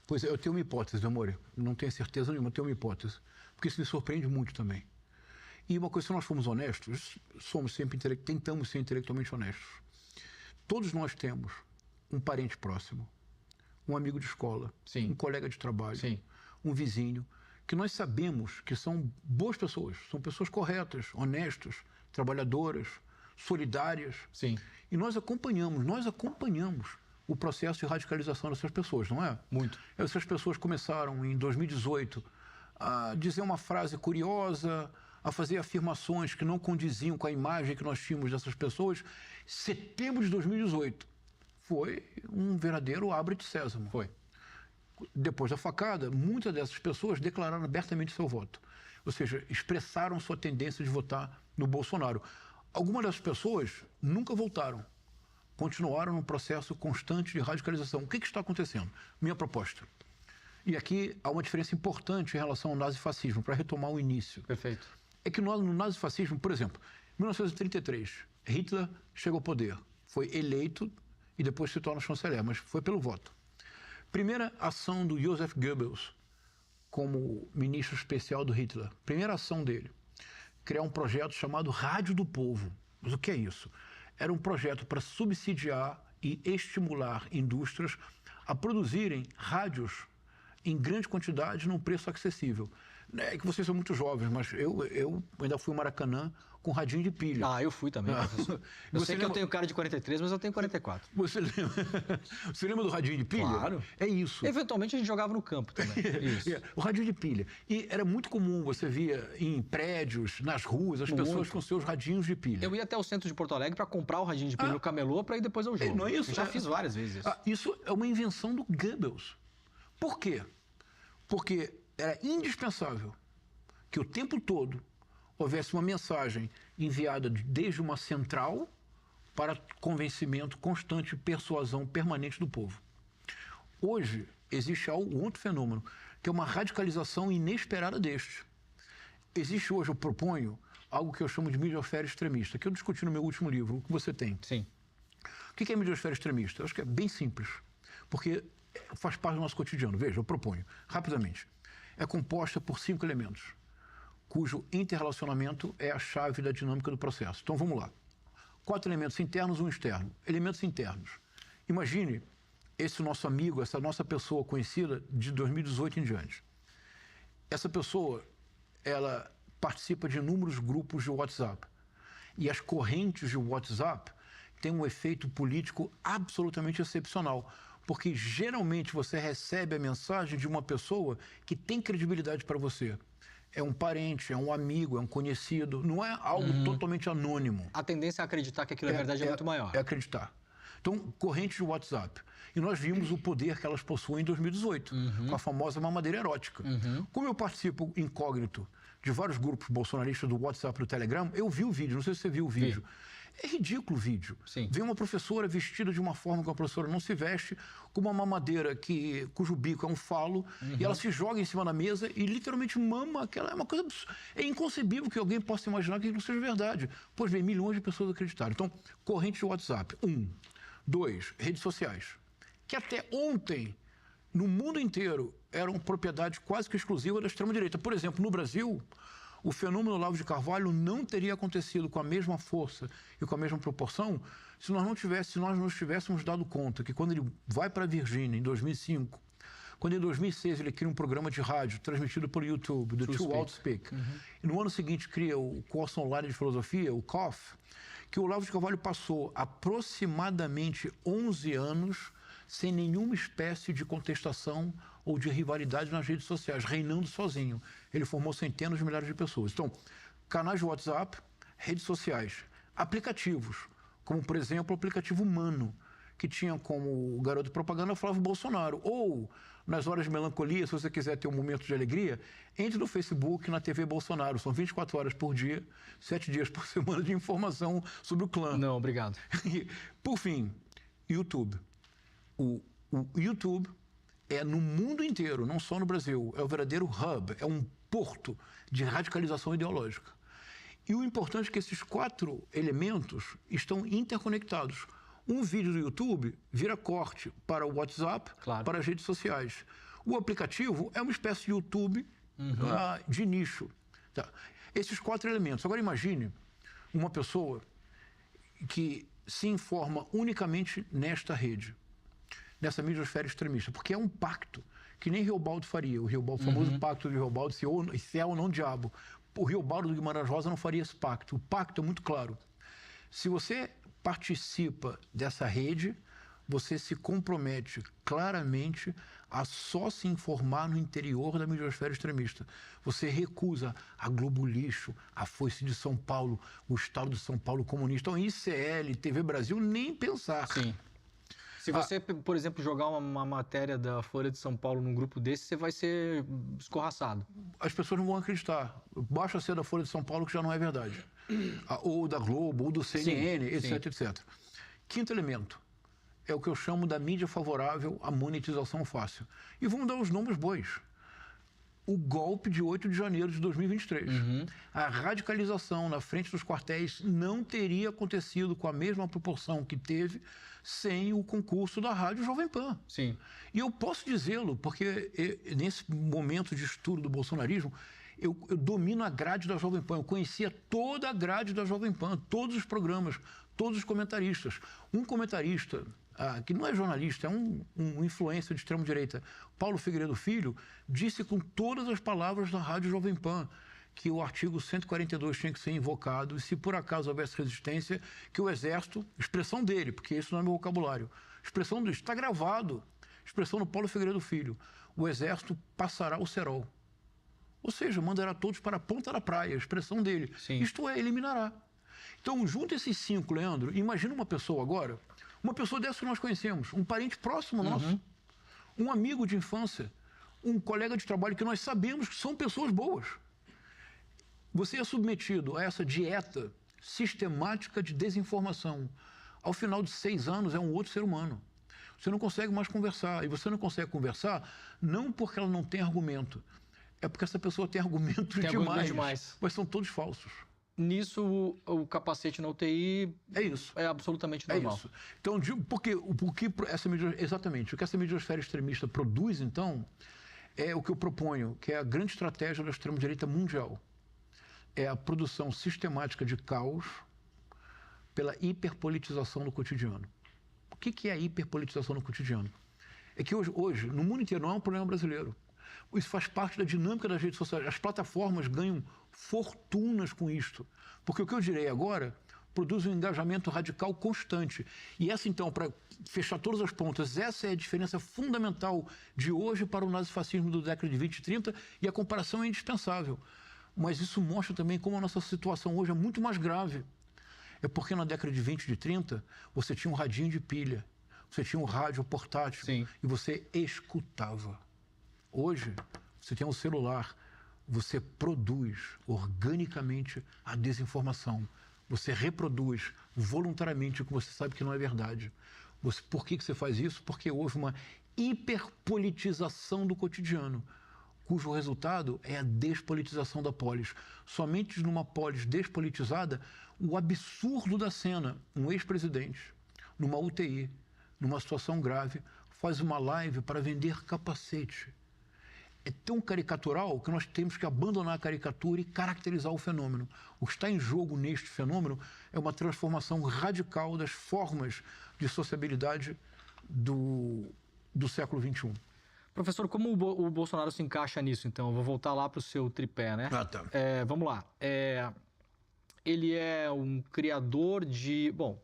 Pois é, eu tenho uma hipótese, amor. Não tenho certeza nenhuma, eu tenho uma hipótese. Porque isso me surpreende muito também. E uma coisa, se nós formos honestos, tentamos ser intelectualmente honestos. Todos nós temos um parente próximo, um amigo de escola, um colega de trabalho, um vizinho, que nós sabemos que são boas pessoas, são pessoas corretas, honestas, trabalhadoras, solidárias. E nós acompanhamos o processo de radicalização dessas pessoas, não é? Muito. Essas pessoas começaram, em 2018, a dizer uma frase curiosa, a fazer afirmações que não condiziam com a imagem que nós tínhamos dessas pessoas. Setembro de 2018 foi um verdadeiro abre de sésamo. Foi. Depois da facada, muitas dessas pessoas declararam abertamente seu voto. Ou seja, expressaram sua tendência de votar no Bolsonaro. Algumas dessas pessoas nunca voltaram. Continuaram num processo constante de radicalização. O que está acontecendo? Minha proposta. E aqui há uma diferença importante em relação ao nazifascismo, para retomar o início. Perfeito. É que no nazifascismo, por exemplo, em 1933, Hitler chega ao poder, foi eleito e depois se torna chanceler, mas foi pelo voto. Primeira ação do Joseph Goebbels como ministro especial do Hitler. Primeira ação dele, criar um projeto chamado Rádio do Povo. Mas o que é isso? Era um projeto para subsidiar e estimular indústrias a produzirem rádios em grande quantidade num preço acessível. É que vocês são muito jovens, mas eu ainda fui ao Maracanã com radinho de pilha. Eu fui também, professor. Eu sei que eu tenho cara de 43, mas eu tenho 44. Você lembra do radinho de pilha? Claro. É isso. Eventualmente a gente jogava no campo também. Isso. O radinho de pilha. E era muito comum, você via em prédios, nas ruas, as pessoas com seus radinhos de pilha. Eu ia até o centro de Porto Alegre para comprar o radinho de pilha no camelô para ir depois ao jogo. Não é isso? Eu já fiz várias vezes isso. Isso é uma invenção do Goebbels. Por quê? Porque era indispensável que o tempo todo houvesse uma mensagem enviada desde uma central para convencimento constante, persuasão permanente do povo. Hoje, existe um outro fenômeno, que é uma radicalização inesperada deste. Existe hoje, eu proponho, algo que eu chamo de midiosfera extremista, que eu discuti no meu último livro, o que você tem. Sim. O que é midiosfera extremista? Eu acho que é bem simples, porque faz parte do nosso cotidiano. Veja, eu proponho, rapidamente. É composta por 5 elementos, cujo interrelacionamento é a chave da dinâmica do processo. Então, vamos lá. 4 elementos internos e um externo. Elementos internos. Imagine esse nosso amigo, essa nossa pessoa conhecida de 2018 em diante. Essa pessoa, ela participa de inúmeros grupos de WhatsApp. E as correntes de WhatsApp têm um efeito político absolutamente excepcional, porque geralmente você recebe a mensagem de uma pessoa que tem credibilidade para você. É um parente, é um amigo, é um conhecido, não é algo totalmente anônimo. A tendência a acreditar que aquilo é verdade é muito maior. É acreditar. Então, correntes de WhatsApp. E nós vimos o poder que elas possuem em 2018, com a famosa mamadeira erótica. Como eu participo incógnito de vários grupos bolsonaristas do WhatsApp e do Telegram, eu vi o vídeo, não sei se você viu o vídeo. É ridículo o vídeo. Sim. Vem uma professora vestida de uma forma que a professora não se veste, com uma mamadeira cujo bico é um falo, e ela se joga em cima da mesa e literalmente mama aquela. É uma coisa. É inconcebível que alguém possa imaginar que aquilo seja verdade. Pois bem, milhões de pessoas acreditaram. Então, corrente de WhatsApp. 1. 2. Redes sociais. Que até ontem, no mundo inteiro, eram propriedade quase que exclusiva da extrema-direita. Por exemplo, no Brasil, o fenômeno Olavo de Carvalho não teria acontecido com a mesma força e com a mesma proporção se nós não tivéssemos dado conta que quando ele vai para a Virgínia, em 2005, quando em 2006 ele cria um programa de rádio transmitido pelo YouTube, do Too Outspeak, e no ano seguinte cria o curso online de filosofia, o COF, que o Olavo de Carvalho passou aproximadamente 11 anos sem nenhuma espécie de contestação ou de rivalidade nas redes sociais, reinando sozinho. Ele formou centenas de milhares de pessoas. Então, canais de WhatsApp, redes sociais, aplicativos, como, por exemplo, o aplicativo Mano, que tinha como garoto de propaganda Flávio Bolsonaro. Ou, nas horas de melancolia, se você quiser ter um momento de alegria, entre no Facebook, na TV Bolsonaro. São 24 horas por dia, 7 dias por semana de informação sobre o clã. Não, obrigado. Por fim, YouTube. O YouTube é no mundo inteiro, não só no Brasil, é o verdadeiro hub, é um porto de radicalização ideológica. E o importante é que esses 4 elementos estão interconectados. Um vídeo do YouTube vira corte para o WhatsApp, para as redes sociais. O aplicativo é uma espécie de YouTube de nicho. Tá. Esses 4 elementos. Agora imagine uma pessoa que se informa unicamente nesta rede, nessa midiosfera extremista, porque é um pacto que nem Riobaldo faria, o famoso pacto de Riobaldo, céu não diabo. O Riobaldo do Guimarães Rosa não faria esse pacto. O pacto é muito claro. Se você participa dessa rede, você se compromete claramente a só se informar no interior da midiosfera extremista. Você recusa a Globo Lixo, a Foice de São Paulo, o Estado de São Paulo comunista, o ICL, TV Brasil, nem pensar. Sim. Se você, por exemplo, jogar uma matéria da Folha de São Paulo num grupo desse, você vai ser escorraçado. As pessoas não vão acreditar. Basta ser da Folha de São Paulo que já não é verdade. Ou da Globo, ou do CNN, etc, etc. Quinto elemento é o que eu chamo da mídia favorável à monetização fácil. E vamos dar os nomes bons. O golpe de 8 de janeiro de 2023. A radicalização na frente dos quartéis não teria acontecido com a mesma proporção que teve sem o concurso da Rádio Jovem Pan. Sim. E eu posso dizê-lo, porque nesse momento de estudo do bolsonarismo, eu domino a grade da Jovem Pan. Eu conhecia toda a grade da Jovem Pan, todos os programas, todos os comentaristas. Um comentarista, que não é jornalista, é um influencer de extrema-direita, Paulo Figueiredo Filho, disse com todas as palavras da Rádio Jovem Pan que o artigo 142 tinha que ser invocado e, se por acaso houvesse resistência, que o Exército, expressão dele, porque isso não é meu vocabulário, expressão do está gravado, expressão do Paulo Figueiredo Filho, o Exército passará o cerol. Ou seja, mandará todos para a ponta da praia, expressão dele. Sim. Isto é, eliminará. Então, junto esses 5, Leandro, imagina uma pessoa agora, uma pessoa dessa que nós conhecemos, um parente próximo nosso, um amigo de infância, um colega de trabalho que nós sabemos que são pessoas boas. Você é submetido a essa dieta sistemática de desinformação. Ao final de 6 anos, é um outro ser humano. Você não consegue mais conversar. E você não consegue conversar não porque ela não tem argumento, é porque essa pessoa tem argumentos demais. Mas são todos falsos. Nisso, o capacete na UTI é absolutamente normal. É isso. Então, exatamente, o que essa midiosfera extremista produz, então, é o que eu proponho, que é a grande estratégia da extrema-direita mundial. É a produção sistemática de caos pela hiperpolitização do cotidiano. O que é a hiperpolitização do cotidiano? É que hoje, no mundo inteiro, não é um problema brasileiro. Isso faz parte da dinâmica das redes sociais. As plataformas ganham fortunas com isto. Porque o que eu direi agora produz um engajamento radical constante. E essa, então, para fechar todas as pontas, essa é a diferença fundamental de hoje para o nazifascismo da década de 20 e 30, e a comparação é indispensável. Mas isso mostra também como a nossa situação hoje é muito mais grave. É porque na década de 20 e de 30, você tinha um radinho de pilha, você tinha um rádio portátil. Sim. E você escutava. Hoje, você tem um celular, você produz organicamente a desinformação. Você reproduz voluntariamente o que você sabe que não é verdade. Por que você faz isso? Porque houve uma hiperpolitização do cotidiano, cujo resultado é a despolitização da polis. Somente numa polis despolitizada, o absurdo da cena, um ex-presidente, numa UTI, numa situação grave, faz uma live para vender capacete. É tão caricatural que nós temos que abandonar a caricatura e caracterizar o fenômeno. O que está em jogo neste fenômeno é uma transformação radical das formas de sociabilidade do século XXI. Professor, como o Bolsonaro se encaixa nisso, então? Eu vou voltar lá para o seu tripé, né? Ah, tá. Vamos lá. Ele é um criador de... Bom,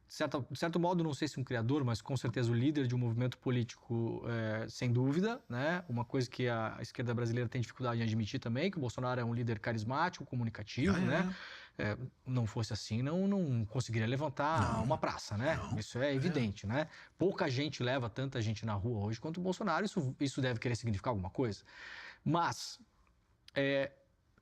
de certo modo, não sei se um criador, mas com certeza o líder de um movimento político, sem dúvida, né? Uma coisa que a esquerda brasileira tem dificuldade em admitir também, que o Bolsonaro é um líder carismático, comunicativo, né? Não fosse assim, não conseguiria levantar uma praça, né? Não. Isso é evidente, né? Pouca gente leva tanta gente na rua hoje quanto o Bolsonaro, isso deve querer significar alguma coisa. Mas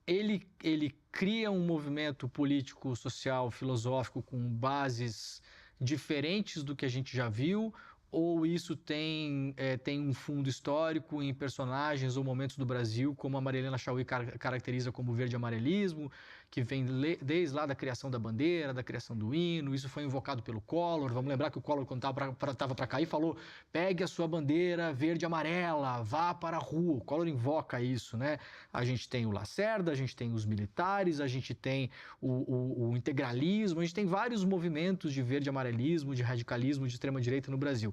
ele cria um movimento político, social, filosófico com bases diferentes do que a gente já viu, ou isso tem um fundo histórico em personagens ou momentos do Brasil, como a Marilena Chaui caracteriza como verde-amarelismo, que vem desde lá da criação da bandeira, da criação do hino. Isso foi invocado pelo Collor. Vamos lembrar que o Collor, quando estava para cair, falou: pegue a sua bandeira verde-amarela, vá para a rua. O Collor invoca isso, né? A gente tem o Lacerda, a gente tem os militares, a gente tem o integralismo, a gente tem vários movimentos de verde-amarelismo, de radicalismo, de extrema-direita no Brasil.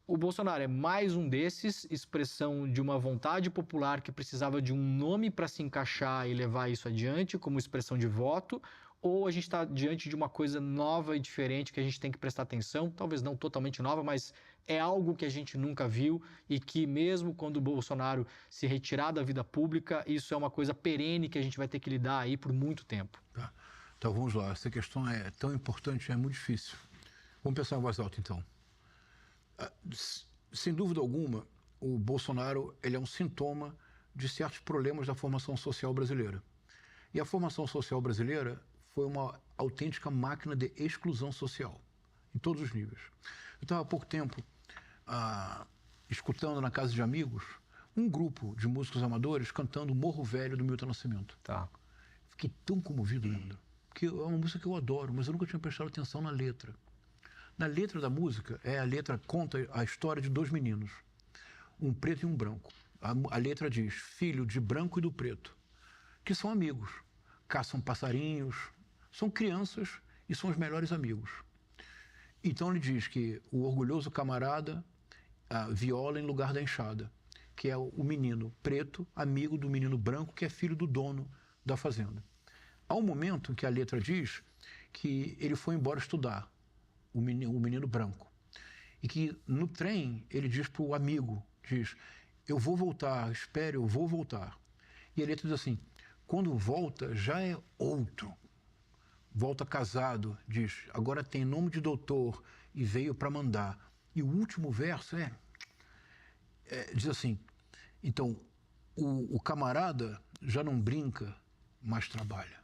O Bolsonaro é mais um desses, expressão de uma vontade popular que precisava de um nome para se encaixar e levar isso adiante como expressão de voto, ou a gente está diante de uma coisa nova e diferente que a gente tem que prestar atenção, talvez não totalmente nova, mas é algo que a gente nunca viu e que mesmo quando o Bolsonaro se retirar da vida pública, isso é uma coisa perene que a gente vai ter que lidar aí por muito tempo. Tá. Então vamos lá, essa questão é tão importante, é muito difícil. Vamos pensar em voz alta então. Sem dúvida alguma, o Bolsonaro ele é um sintoma de certos problemas da formação social brasileira. E a formação social brasileira foi uma autêntica máquina de exclusão social, em todos os níveis. Eu estava há pouco tempo escutando na casa de amigos um grupo de músicos amadores cantando Morro Velho do Milton Nascimento. Tá. Fiquei tão comovido, Leandro, porque é uma música que eu adoro, mas eu nunca tinha prestado atenção na letra. Na letra da música, a letra conta a história de dois meninos, um preto e um branco. A letra diz, filho de branco e do preto, que são amigos, caçam passarinhos, são crianças e são os melhores amigos. Então ele diz que o orgulhoso camarada viola em lugar da enxada, que é o menino preto, amigo do menino branco, que é filho do dono da fazenda. Há um momento em que a letra diz que ele foi embora estudar, o menino branco. E que no trem ele diz para o amigo, diz, eu vou voltar, espere, eu vou voltar. E a letra diz assim, quando volta já é outro. Volta casado, diz, agora tem nome de doutor e veio para mandar. E o último verso diz assim, então, o camarada já não brinca, mas trabalha.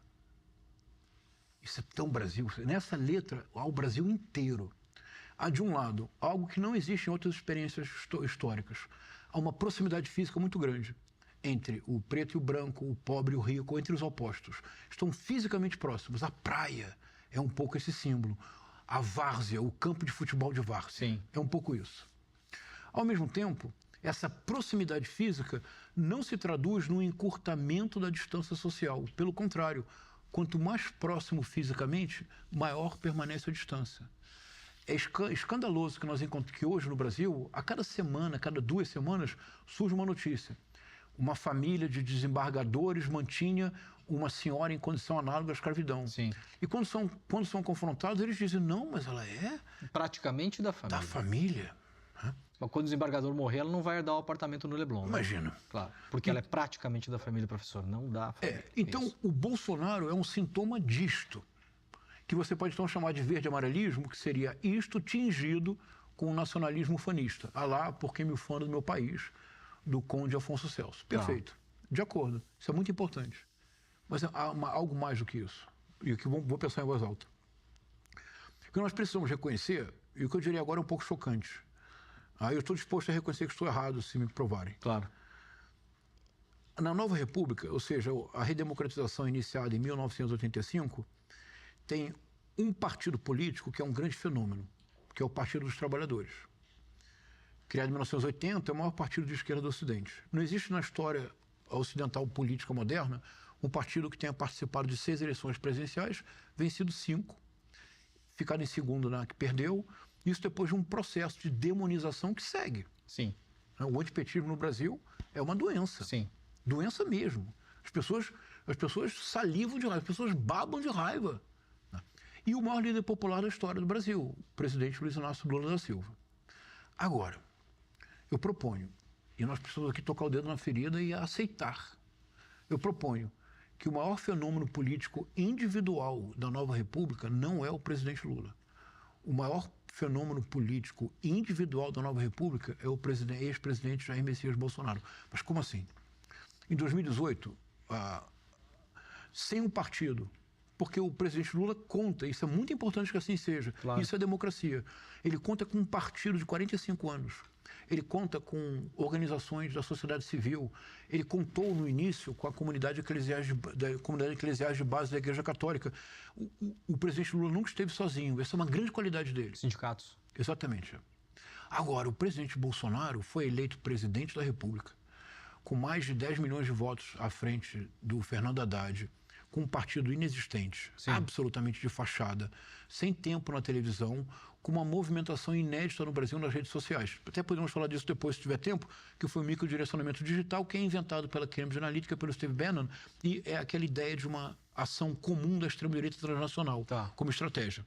Isso é tão Brasil. Nessa letra, há o Brasil inteiro. Há, de um lado, algo que não existe em outras experiências históricas. Há uma proximidade física muito grande entre o preto e o branco, o pobre e o rico, entre os opostos. Estão fisicamente próximos. A praia é um pouco esse símbolo. A várzea, o campo de futebol de várzea. Sim. É um pouco isso. Ao mesmo tempo, essa proximidade física não se traduz no encurtamento da distância social. Pelo contrário, quanto mais próximo fisicamente, maior permanece a distância. é escandaloso que nós encontramos que hoje no Brasil, a cada semana, a cada 2 semanas, surge uma notícia. Uma família de desembargadores mantinha uma senhora em condição análoga à escravidão. Sim. E quando são confrontados, eles dizem, não, mas ela é praticamente da família. da família. Mas quando o desembargador morrer, ela não vai herdar o apartamento no Leblon. Né? Imagina. Claro, porque ela é praticamente da família, professor, não da família. Então, Isso. o Bolsonaro é um sintoma disto, que você pode então chamar de verde-amarelismo, que seria isto tingido com o nacionalismo ufanista. Alá, porque me ufano do meu país, do conde Afonso Celso. Perfeito. De acordo. Isso é muito importante. Mas há algo mais do que isso. E o que vou pensar em voz alta. O que nós precisamos reconhecer, e o que eu diria agora é um pouco chocante. Eu estou disposto a reconhecer que estou errado, se me provarem. Claro. Na Nova República, ou seja, a redemocratização iniciada em 1985, tem um partido político que é um grande fenômeno, que é o Partido dos Trabalhadores. Criado em 1980, é o maior partido de esquerda do Ocidente. Não existe na história ocidental política moderna um partido que tenha participado de 6 eleições presidenciais, vencido 5, ficado em segundo na que perdeu, isso depois de um processo de demonização que segue. Sim. O antipetismo no Brasil é uma doença. Sim. Doença mesmo. As pessoas salivam de raiva, as pessoas babam de raiva. E o maior líder popular da história do Brasil, o presidente Luiz Inácio Lula da Silva. Agora, eu proponho, e nós precisamos aqui tocar o dedo na ferida e aceitar, eu proponho que o maior fenômeno político individual da Nova República não é o presidente Lula. O maior fenômeno político individual da Nova República é o ex-presidente Jair Messias Bolsonaro. Mas como assim? Em 2018, sem um partido, porque o presidente Lula conta, isso é muito importante que assim seja, claro. Isso é democracia. Ele conta com um partido de 45 anos. Ele conta com organizações da sociedade civil. Ele contou no início com a comunidade eclesiástica de base da Igreja Católica. O presidente Lula nunca esteve sozinho. Essa é uma grande qualidade dele. Sindicatos. Exatamente. Agora, o presidente Bolsonaro foi eleito presidente da República com mais de 10 milhões de votos à frente do Fernando Haddad, com um partido inexistente, Sim. absolutamente de fachada, sem tempo na televisão, com uma movimentação inédita no Brasil nas redes sociais. Até podemos falar disso depois, se tiver tempo, que foi o microdirecionamento digital, que é inventado pela Cambridge Analytica, pelo Steve Bannon, e é aquela ideia de uma ação comum da extrema-direita transnacional, como estratégia.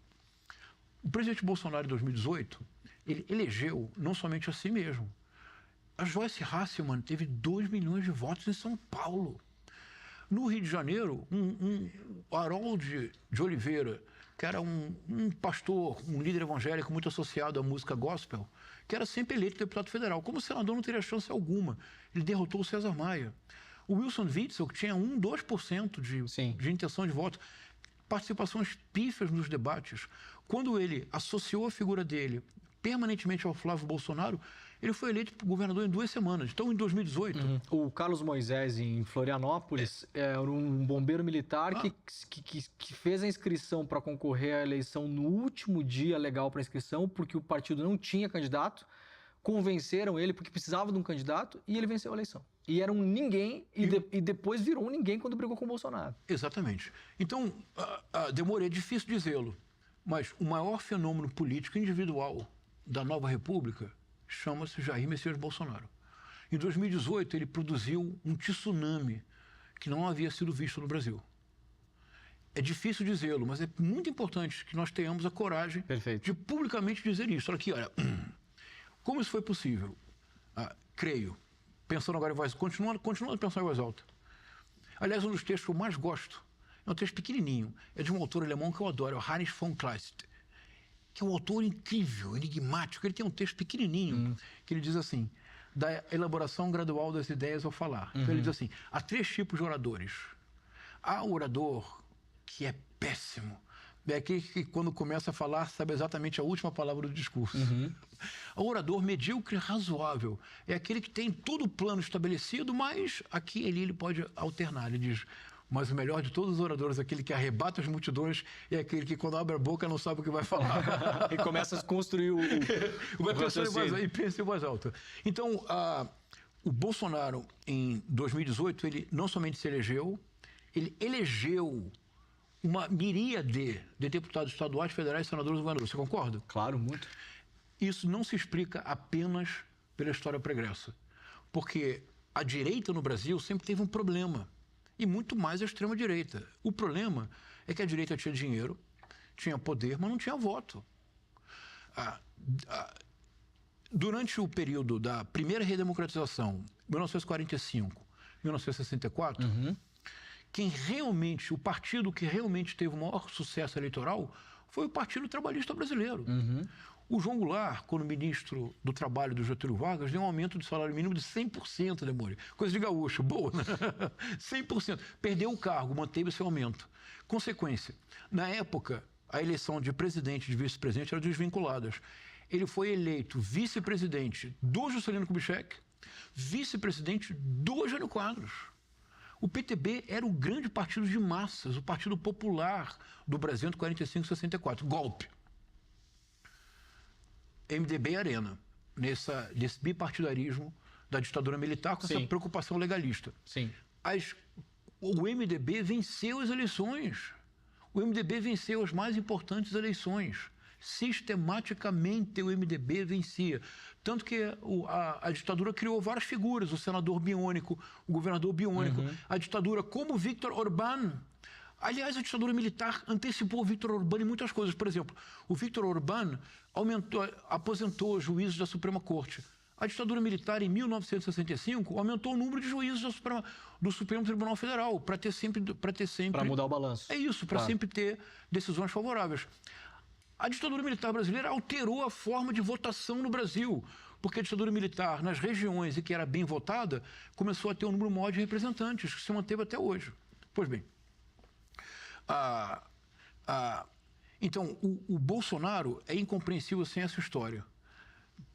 O presidente Bolsonaro, em 2018, ele elegeu não somente a si mesmo. A Joyce Hasselman teve 2 milhões de votos em São Paulo. No Rio de Janeiro, o Harold de Oliveira, que era um pastor, um líder evangélico muito associado à música gospel, que era sempre eleito deputado federal. Como senador não teria chance alguma. Ele derrotou o César Maia. O Wilson Witzel, que tinha 2% de intenção de voto, participações pífias nos debates. Quando ele associou a figura dele permanentemente ao Flávio Bolsonaro, ele foi eleito governador em 2 semanas. Então, em 2018... O Carlos Moisés, em Florianópolis, era um bombeiro militar que fez a inscrição para concorrer à eleição no último dia legal para inscrição, porque o partido não tinha candidato, convenceram ele porque precisava de um candidato e ele venceu a eleição. E era um ninguém e depois virou um ninguém quando brigou com o Bolsonaro. Exatamente. Então, demorei, é difícil dizê-lo, mas o maior fenômeno político individual da Nova República chama-se Jair Messias Bolsonaro. Em 2018, ele produziu um tsunami que não havia sido visto no Brasil. É difícil dizê-lo, mas é muito importante que nós tenhamos a coragem de publicamente dizer isso. Olha, como isso foi possível? Creio, pensando agora em voz, continuando a pensar em voz alta. Aliás, um dos textos que eu mais gosto é um texto pequenininho, é de um autor alemão que eu adoro, é o Heinrich von Kleist, que é um autor incrível, enigmático. Ele tem um texto pequenininho, que ele diz assim, da elaboração gradual das ideias ao falar. Então ele diz assim, há 3 tipos de oradores. Há um orador que é péssimo, é aquele que quando começa a falar sabe exatamente a última palavra do discurso. O orador medíocre razoável é aquele que tem todo o plano estabelecido, mas aqui e ali ele pode alternar. Ele diz... Mas o melhor de todos os oradores, aquele que arrebata as multidões, é aquele que, quando abre a boca, não sabe o que vai falar. E começa a construir vai pensando e pensa em voz alta. Então, o Bolsonaro, em 2018, ele não somente se elegeu, ele elegeu uma miríade de deputados estaduais, federais, senadores e governadores. Você concorda? Claro, muito. Isso não se explica apenas pela história pregressa. Porque a direita no Brasil sempre teve um problema. E muito mais a extrema-direita. O problema é que a direita tinha dinheiro, tinha poder, mas não tinha voto. Durante o período da primeira redemocratização, 1945, 1964, o partido que realmente teve o maior sucesso eleitoral foi o Partido Trabalhista Brasileiro. O João Goulart, quando ministro do Trabalho do Getúlio Vargas, deu um aumento de salário mínimo de 100%, Demore. Coisa de gaúcho, boa, né? 100%. Perdeu o cargo, manteve seu aumento. Consequência, na época, a eleição de presidente e de vice-presidente eram desvinculadas. Ele foi eleito vice-presidente do Juscelino Kubitschek, vice-presidente do Jânio Quadros. O PTB era o grande partido de massas, o partido popular do Brasil entre 45 e 64. Golpe. MDB e Arena, nesse bipartidarismo da ditadura militar, com essa preocupação legalista. Sim. O MDB venceu as eleições. O MDB venceu as mais importantes eleições. Sistematicamente o MDB vencia. Tanto que a ditadura criou várias figuras, o senador biônico, o governador biônico, a ditadura como Viktor Orbán. Aliás, a ditadura militar antecipou o Viktor Orbán em muitas coisas. Por exemplo, o Viktor Orbán aposentou juízes da Suprema Corte. A ditadura militar, em 1965, aumentou o número de juízes do Supremo Tribunal Federal, para ter sempre... Para mudar o balanço. É isso, para sempre ter decisões favoráveis. A ditadura militar brasileira alterou a forma de votação no Brasil, porque a ditadura militar, nas regiões em que era bem votada, começou a ter um número maior de representantes, que se manteve até hoje. Pois bem, então, o Bolsonaro é incompreensível sem essa história.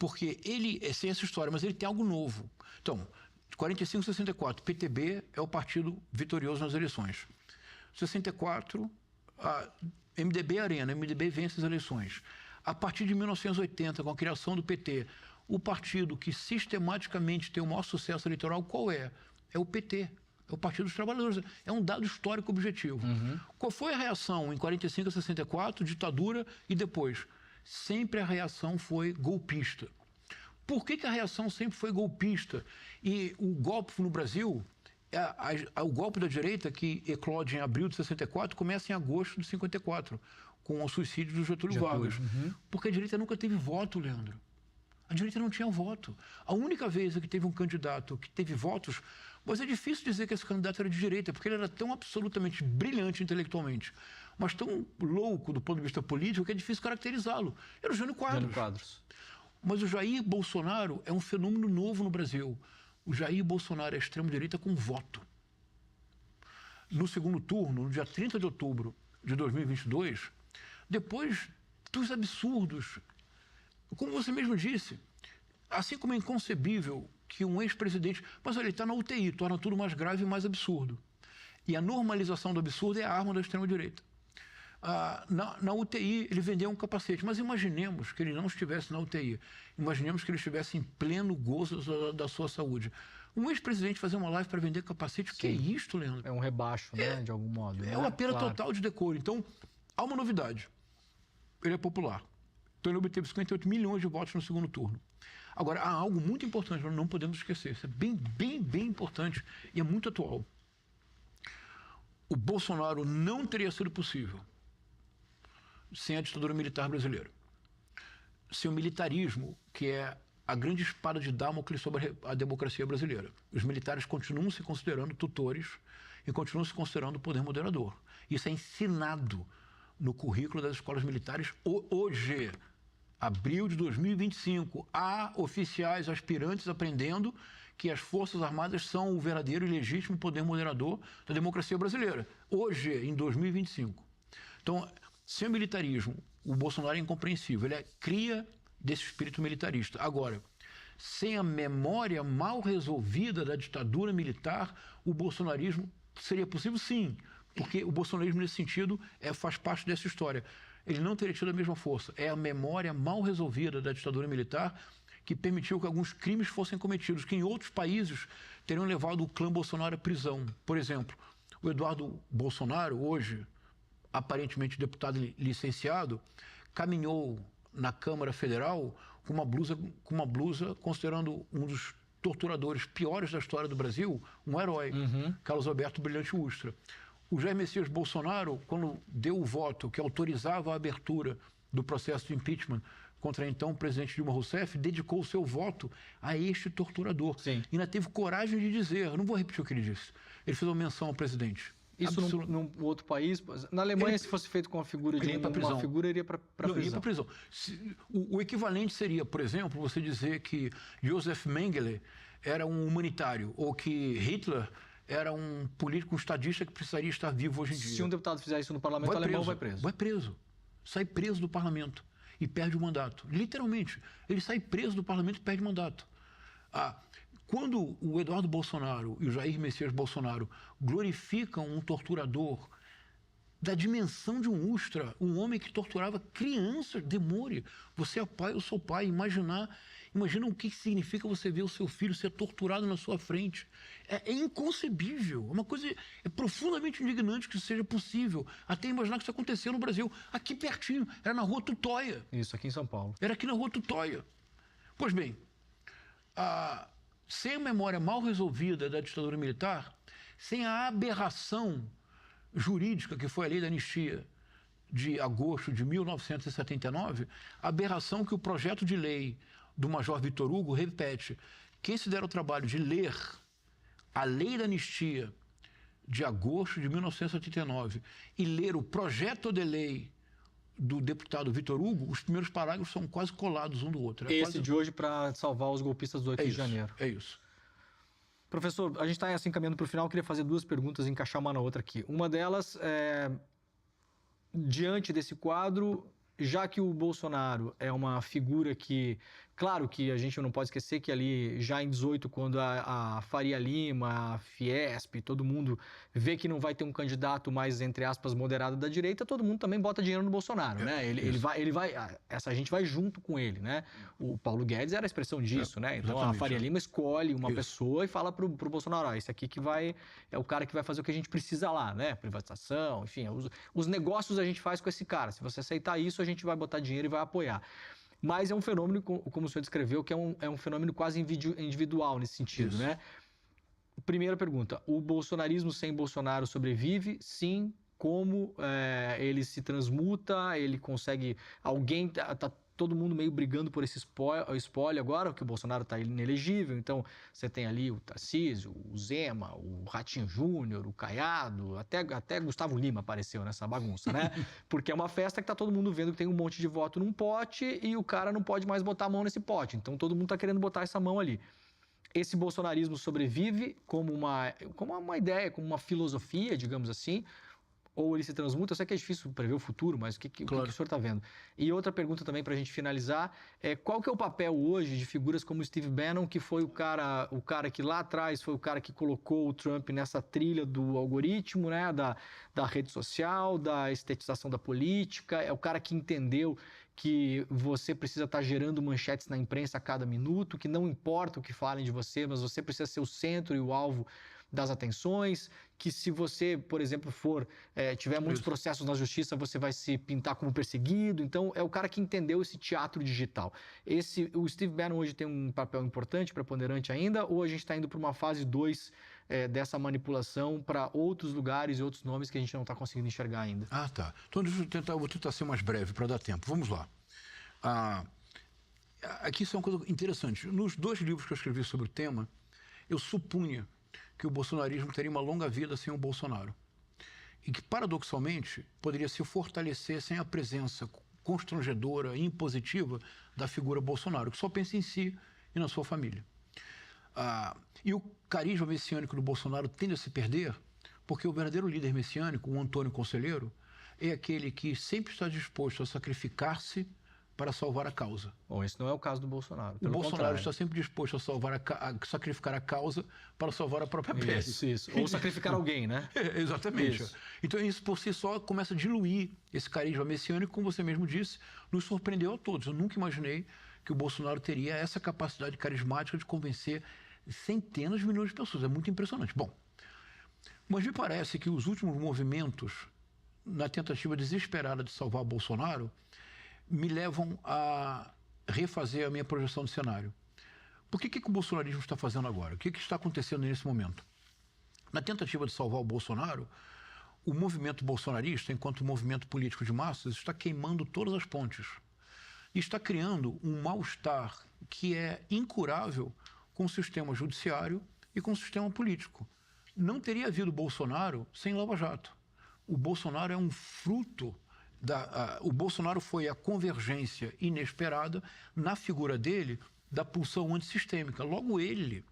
Porque ele é sem essa história, mas ele tem algo novo. Então, 45 e 64, PTB é o partido vitorioso nas eleições. 64, MDB e Arena, MDB vence as eleições. A partir de 1980, com a criação do PT, o partido que sistematicamente tem o maior sucesso eleitoral, qual é? É o PT. É o Partido dos Trabalhadores. É um dado histórico objetivo. Qual foi a reação em 45 a 64, ditadura, e depois? Sempre a reação foi golpista. Por que a reação sempre foi golpista? E o golpe no Brasil, o golpe da direita, que eclode em abril de 64, começa em agosto de 54, com o suicídio do Getúlio Vargas. Porque a direita nunca teve voto, Leandro. A direita não tinha voto. A única vez que teve um candidato que teve votos, mas é difícil dizer que esse candidato era de direita, porque ele era tão absolutamente brilhante intelectualmente, mas tão louco do ponto de vista político, que é difícil caracterizá-lo. Era o Jânio Quadros. Mas o Jair Bolsonaro é um fenômeno novo no Brasil. O Jair Bolsonaro é extremo-direita com voto. No segundo turno, no dia 30 de outubro de 2022, depois dos absurdos, como você mesmo disse, assim como é inconcebível que um ex-presidente... Mas olha, ele está na UTI, torna tudo mais grave e mais absurdo. E a normalização do absurdo é a arma da extrema-direita. Na UTI, ele vendeu um capacete, mas imaginemos que ele não estivesse na UTI. Imaginemos que ele estivesse em pleno gozo da sua saúde. Um ex-presidente fazer uma live para vender capacete, o que é isto, Leandro? É um rebaixo, né, de algum modo. É uma perda total de decoro. Então, há uma novidade. Ele é popular. Então, ele obteve 58 milhões de votos no segundo turno. Agora, há algo muito importante, nós não podemos esquecer. Isso é bem importante e é muito atual. O Bolsonaro não teria sido possível sem a ditadura militar brasileira. Sem o militarismo, que é a grande espada de Damocles sobre a democracia brasileira. Os militares continuam se considerando tutores e continuam se considerando o poder moderador. Isso é ensinado no currículo das escolas militares hoje. Abril de 2025, há oficiais aspirantes aprendendo que as Forças Armadas são o verdadeiro e legítimo poder moderador da democracia brasileira. Hoje, em 2025. Então, sem o militarismo, o Bolsonaro é incompreensível. Ele cria desse espírito militarista. Agora, sem a memória mal resolvida da ditadura militar, o bolsonarismo seria possível? Sim, porque o bolsonarismo, nesse sentido, faz parte dessa história. Ele não teria tido a mesma força. É a memória mal resolvida da ditadura militar que permitiu que alguns crimes fossem cometidos, que em outros países teriam levado o clã Bolsonaro à prisão. Por exemplo, o Eduardo Bolsonaro, hoje, aparentemente deputado licenciado, caminhou na Câmara Federal com uma blusa considerando um dos torturadores piores da história do Brasil, um herói, Carlos Alberto Brilhante Ustra. O Jair Messias Bolsonaro, quando deu o voto que autorizava a abertura do processo de impeachment contra então o presidente Dilma Rousseff, dedicou o seu voto a este torturador. Sim. E ainda teve coragem de dizer, eu não vou repetir o que ele disse, ele fez uma menção ao presidente. Isso num outro país? Na Alemanha, se fosse feito com a figura de uma figura, iria para prisão. Iria para prisão. O equivalente seria, por exemplo, você dizer que Josef Mengele era um humanitário ou que Hitler era um político, um estadista que precisaria estar vivo hoje em dia. Se um deputado fizer isso no parlamento alemão, vai preso. Vai preso. Sai preso do parlamento e perde o mandato. Literalmente. Ele sai preso do parlamento e perde o mandato. Quando o Eduardo Bolsonaro e o Jair Messias Bolsonaro glorificam um torturador da dimensão de um Ustra, um homem que torturava crianças, demore. Você é pai, eu sou pai. Imagina o que significa você ver o seu filho ser torturado na sua frente. É inconcebível. É profundamente indignante que isso seja possível. Até imaginar que isso aconteceu no Brasil. Aqui pertinho, era na Rua Tutóia. Isso, aqui em São Paulo. Era aqui na Rua Tutóia. Pois bem, sem a memória mal resolvida da ditadura militar, sem a aberração jurídica que foi a lei da anistia de agosto de 1979, a aberração que o projeto de lei do Major Vitor Hugo repete. Quem se der o trabalho de ler a lei da anistia de agosto de 1979 e ler o projeto de lei do deputado Vitor Hugo, os primeiros parágrafos são quase colados um do outro. Esse de hoje para salvar os golpistas do 8 de janeiro. É isso. Professor, a gente está assim caminhando para o final, eu queria fazer duas perguntas e encaixar uma na outra aqui. Uma delas é, diante desse quadro, já que o Bolsonaro é uma figura que, claro que a gente não pode esquecer que ali já em 18, quando a Faria Lima, a Fiesp, todo mundo vê que não vai ter um candidato mais, entre aspas, moderado da direita, todo mundo também bota dinheiro no Bolsonaro, né? Ele vai, essa gente vai junto com ele, né? O Paulo Guedes era a expressão disso, né? Então a Faria Lima escolhe uma pessoa e fala pro Bolsonaro, esse aqui que é o cara que vai fazer o que a gente precisa lá, né? Privatização, enfim, os negócios a gente faz com esse cara. Se você aceitar isso, a gente vai botar dinheiro e vai apoiar. Mas é um fenômeno, como o senhor descreveu, que é um fenômeno quase individual nesse sentido, isso, né? Primeira pergunta, o bolsonarismo sem Bolsonaro sobrevive? Sim. Como ele se transmuta, ele consegue... Alguém... Tá todo mundo meio brigando por esse espólio agora, que o Bolsonaro está inelegível, então você tem ali o Tarcísio, o Zema, o Ratinho Júnior, o Caiado, até Gustavo Lima apareceu nessa bagunça, né? Porque é uma festa que está todo mundo vendo que tem um monte de voto num pote e o cara não pode mais botar a mão nesse pote, então todo mundo está querendo botar essa mão ali. Esse bolsonarismo sobrevive como uma ideia, como uma filosofia, digamos assim, ou ele se transmuta? Eu sei que é difícil prever o futuro, mas o que o senhor está vendo? E outra pergunta também para a gente finalizar, qual que é o papel hoje de figuras como Steve Bannon, que foi o cara que lá atrás foi o cara que colocou o Trump nessa trilha do algoritmo, né, da rede social, da estetização da política, é o cara que entendeu que você precisa estar gerando manchetes na imprensa a cada minuto, que não importa o que falem de você, mas você precisa ser o centro e o alvo das atenções, que se você, por exemplo, tiver muitos processos na justiça, você vai se pintar como perseguido. Então, é o cara que entendeu esse teatro digital. O Steve Bannon hoje tem um papel importante, preponderante ainda, ou a gente está indo para uma fase 2 dessa manipulação para outros lugares e outros nomes que a gente não está conseguindo enxergar ainda? Tá. Então, eu vou tentar ser mais breve para dar tempo. Vamos lá. Aqui isso é uma coisa interessante. Nos 2 livros que eu escrevi sobre o tema, eu supunha que o bolsonarismo teria uma longa vida sem o Bolsonaro. E que, paradoxalmente, poderia se fortalecer sem a presença constrangedora e impositiva da figura Bolsonaro, que só pensa em si e na sua família. E o carisma messiânico do Bolsonaro tende a se perder porque o verdadeiro líder messiânico, o Antônio Conselheiro, é aquele que sempre está disposto a sacrificar-se para salvar a causa. Bom, esse não é o caso do Bolsonaro. O Bolsonaro está sempre disposto a sacrificar a causa para salvar a própria pele. Isso. Ou sacrificar alguém, né? Exatamente. Isso. Então, isso por si só começa a diluir esse carisma messiânico, como você mesmo disse, nos surpreendeu a todos. Eu nunca imaginei que o Bolsonaro teria essa capacidade carismática de convencer centenas de milhões de pessoas. É muito impressionante. Bom, mas me parece que os últimos movimentos na tentativa desesperada de salvar Bolsonaro, me levam a refazer a minha projeção do cenário. Por que o bolsonarismo está fazendo agora? O que está acontecendo nesse momento? Na tentativa de salvar o Bolsonaro, o movimento bolsonarista, enquanto movimento político de massas, está queimando todas as pontes. E está criando um mal-estar que é incurável com o sistema judiciário e com o sistema político. Não teria havido Bolsonaro sem Lava Jato. O Bolsonaro é um fruto o Bolsonaro foi a convergência inesperada na figura dele da pulsão antissistêmica. Logo ele,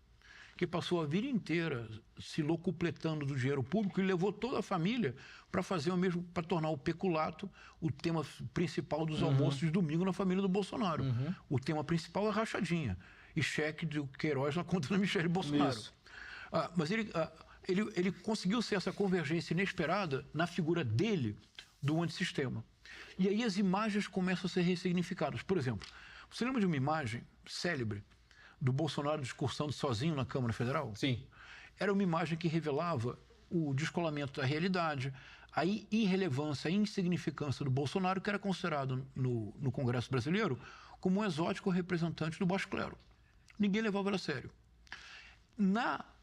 que passou a vida inteira se locupletando do dinheiro público e levou toda a família para fazer o mesmo, para tornar o peculato o tema principal dos almoços de domingo na família do Bolsonaro. O tema principal é rachadinha e cheque de Queiroz na conta da Michele Bolsonaro. Mas ele conseguiu ser essa convergência inesperada na figura dele do antissistema. E aí as imagens começam a ser ressignificadas. Por exemplo, você lembra de uma imagem célebre do Bolsonaro discursando sozinho na Câmara Federal? Sim. Era uma imagem que revelava o descolamento da realidade, a irrelevância, a insignificância do Bolsonaro, que era considerado no Congresso brasileiro como um exótico representante do baixo clero. Ninguém levava ele a sério.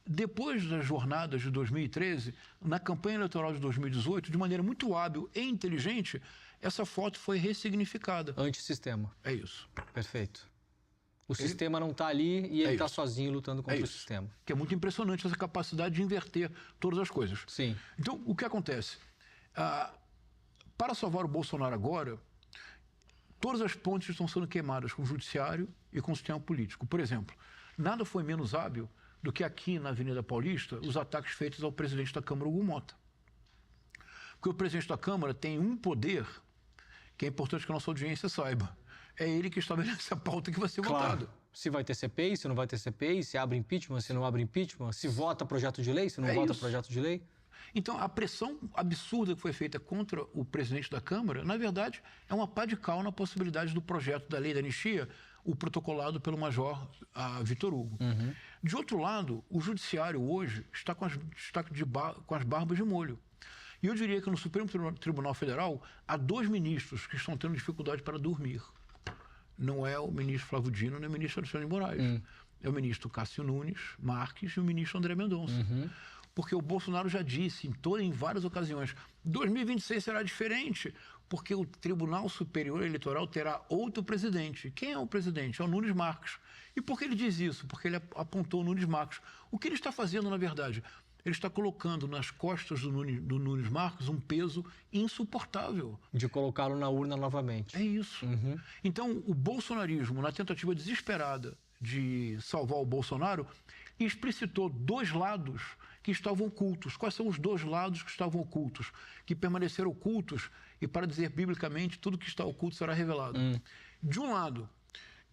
Depois das jornadas de 2013, na campanha eleitoral de 2018, de maneira muito hábil e inteligente, essa foto foi ressignificada. Antissistema. É isso. Perfeito. O sistema não está ali e ele está sozinho lutando contra o isso. sistema. Que é muito impressionante essa capacidade de inverter todas as coisas. Sim. Então, o que acontece? Para salvar o Bolsonaro agora, todas as pontes estão sendo queimadas com o judiciário e com o sistema político. Por exemplo, nada foi menos hábil do que aqui na Avenida Paulista os ataques feitos ao presidente da Câmara, Hugo Mota. Porque o presidente da Câmara tem um poder que é importante que a nossa audiência saiba. É ele que estabelece a pauta que vai ser votada. Se vai ter CPI, se não vai ter CPI, se abre impeachment, se não abre impeachment, se vota projeto de lei, se não vota projeto de lei. Então, a pressão absurda que foi feita contra o presidente da Câmara, na verdade, é uma pá de cal na possibilidade do projeto da lei da anistia, o protocolado pelo major Vitor Hugo. De outro lado, o judiciário hoje está com as barbas de molho. E eu diria que no Supremo Tribunal Federal há 2 ministros que estão tendo dificuldade para dormir. Não é o ministro Flávio Dino, nem o ministro Alexandre de Moraes. É o ministro Cássio Nunes Marques e o ministro André Mendonça. Porque o Bolsonaro já disse em várias ocasiões, 2026 será diferente, porque o Tribunal Superior Eleitoral terá outro presidente. Quem é o presidente? É o Nunes Marques. E por que ele diz isso? Porque ele apontou o Nunes Marques. O que ele está fazendo, na verdade? Ele está colocando nas costas do Nunes Marques um peso insuportável. De colocá-lo na urna novamente. É isso. Então, o bolsonarismo, na tentativa desesperada de salvar o Bolsonaro, explicitou 2 lados que estavam ocultos. Quais são os 2 lados que estavam ocultos? Que permaneceram ocultos e, para dizer biblicamente, tudo que está oculto será revelado. De um lado,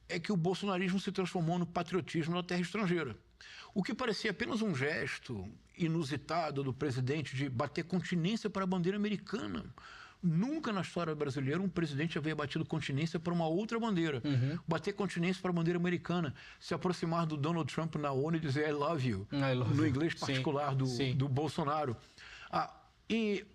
é que o bolsonarismo se transformou no patriotismo na terra estrangeira. O que parecia apenas um gesto inusitado do presidente de bater continência para a bandeira americana. Nunca na história brasileira um presidente havia batido continência para uma outra bandeira. Bater continência para a bandeira americana. Se aproximar do Donald Trump na ONU e dizer I love you. No inglês particular do Bolsonaro. E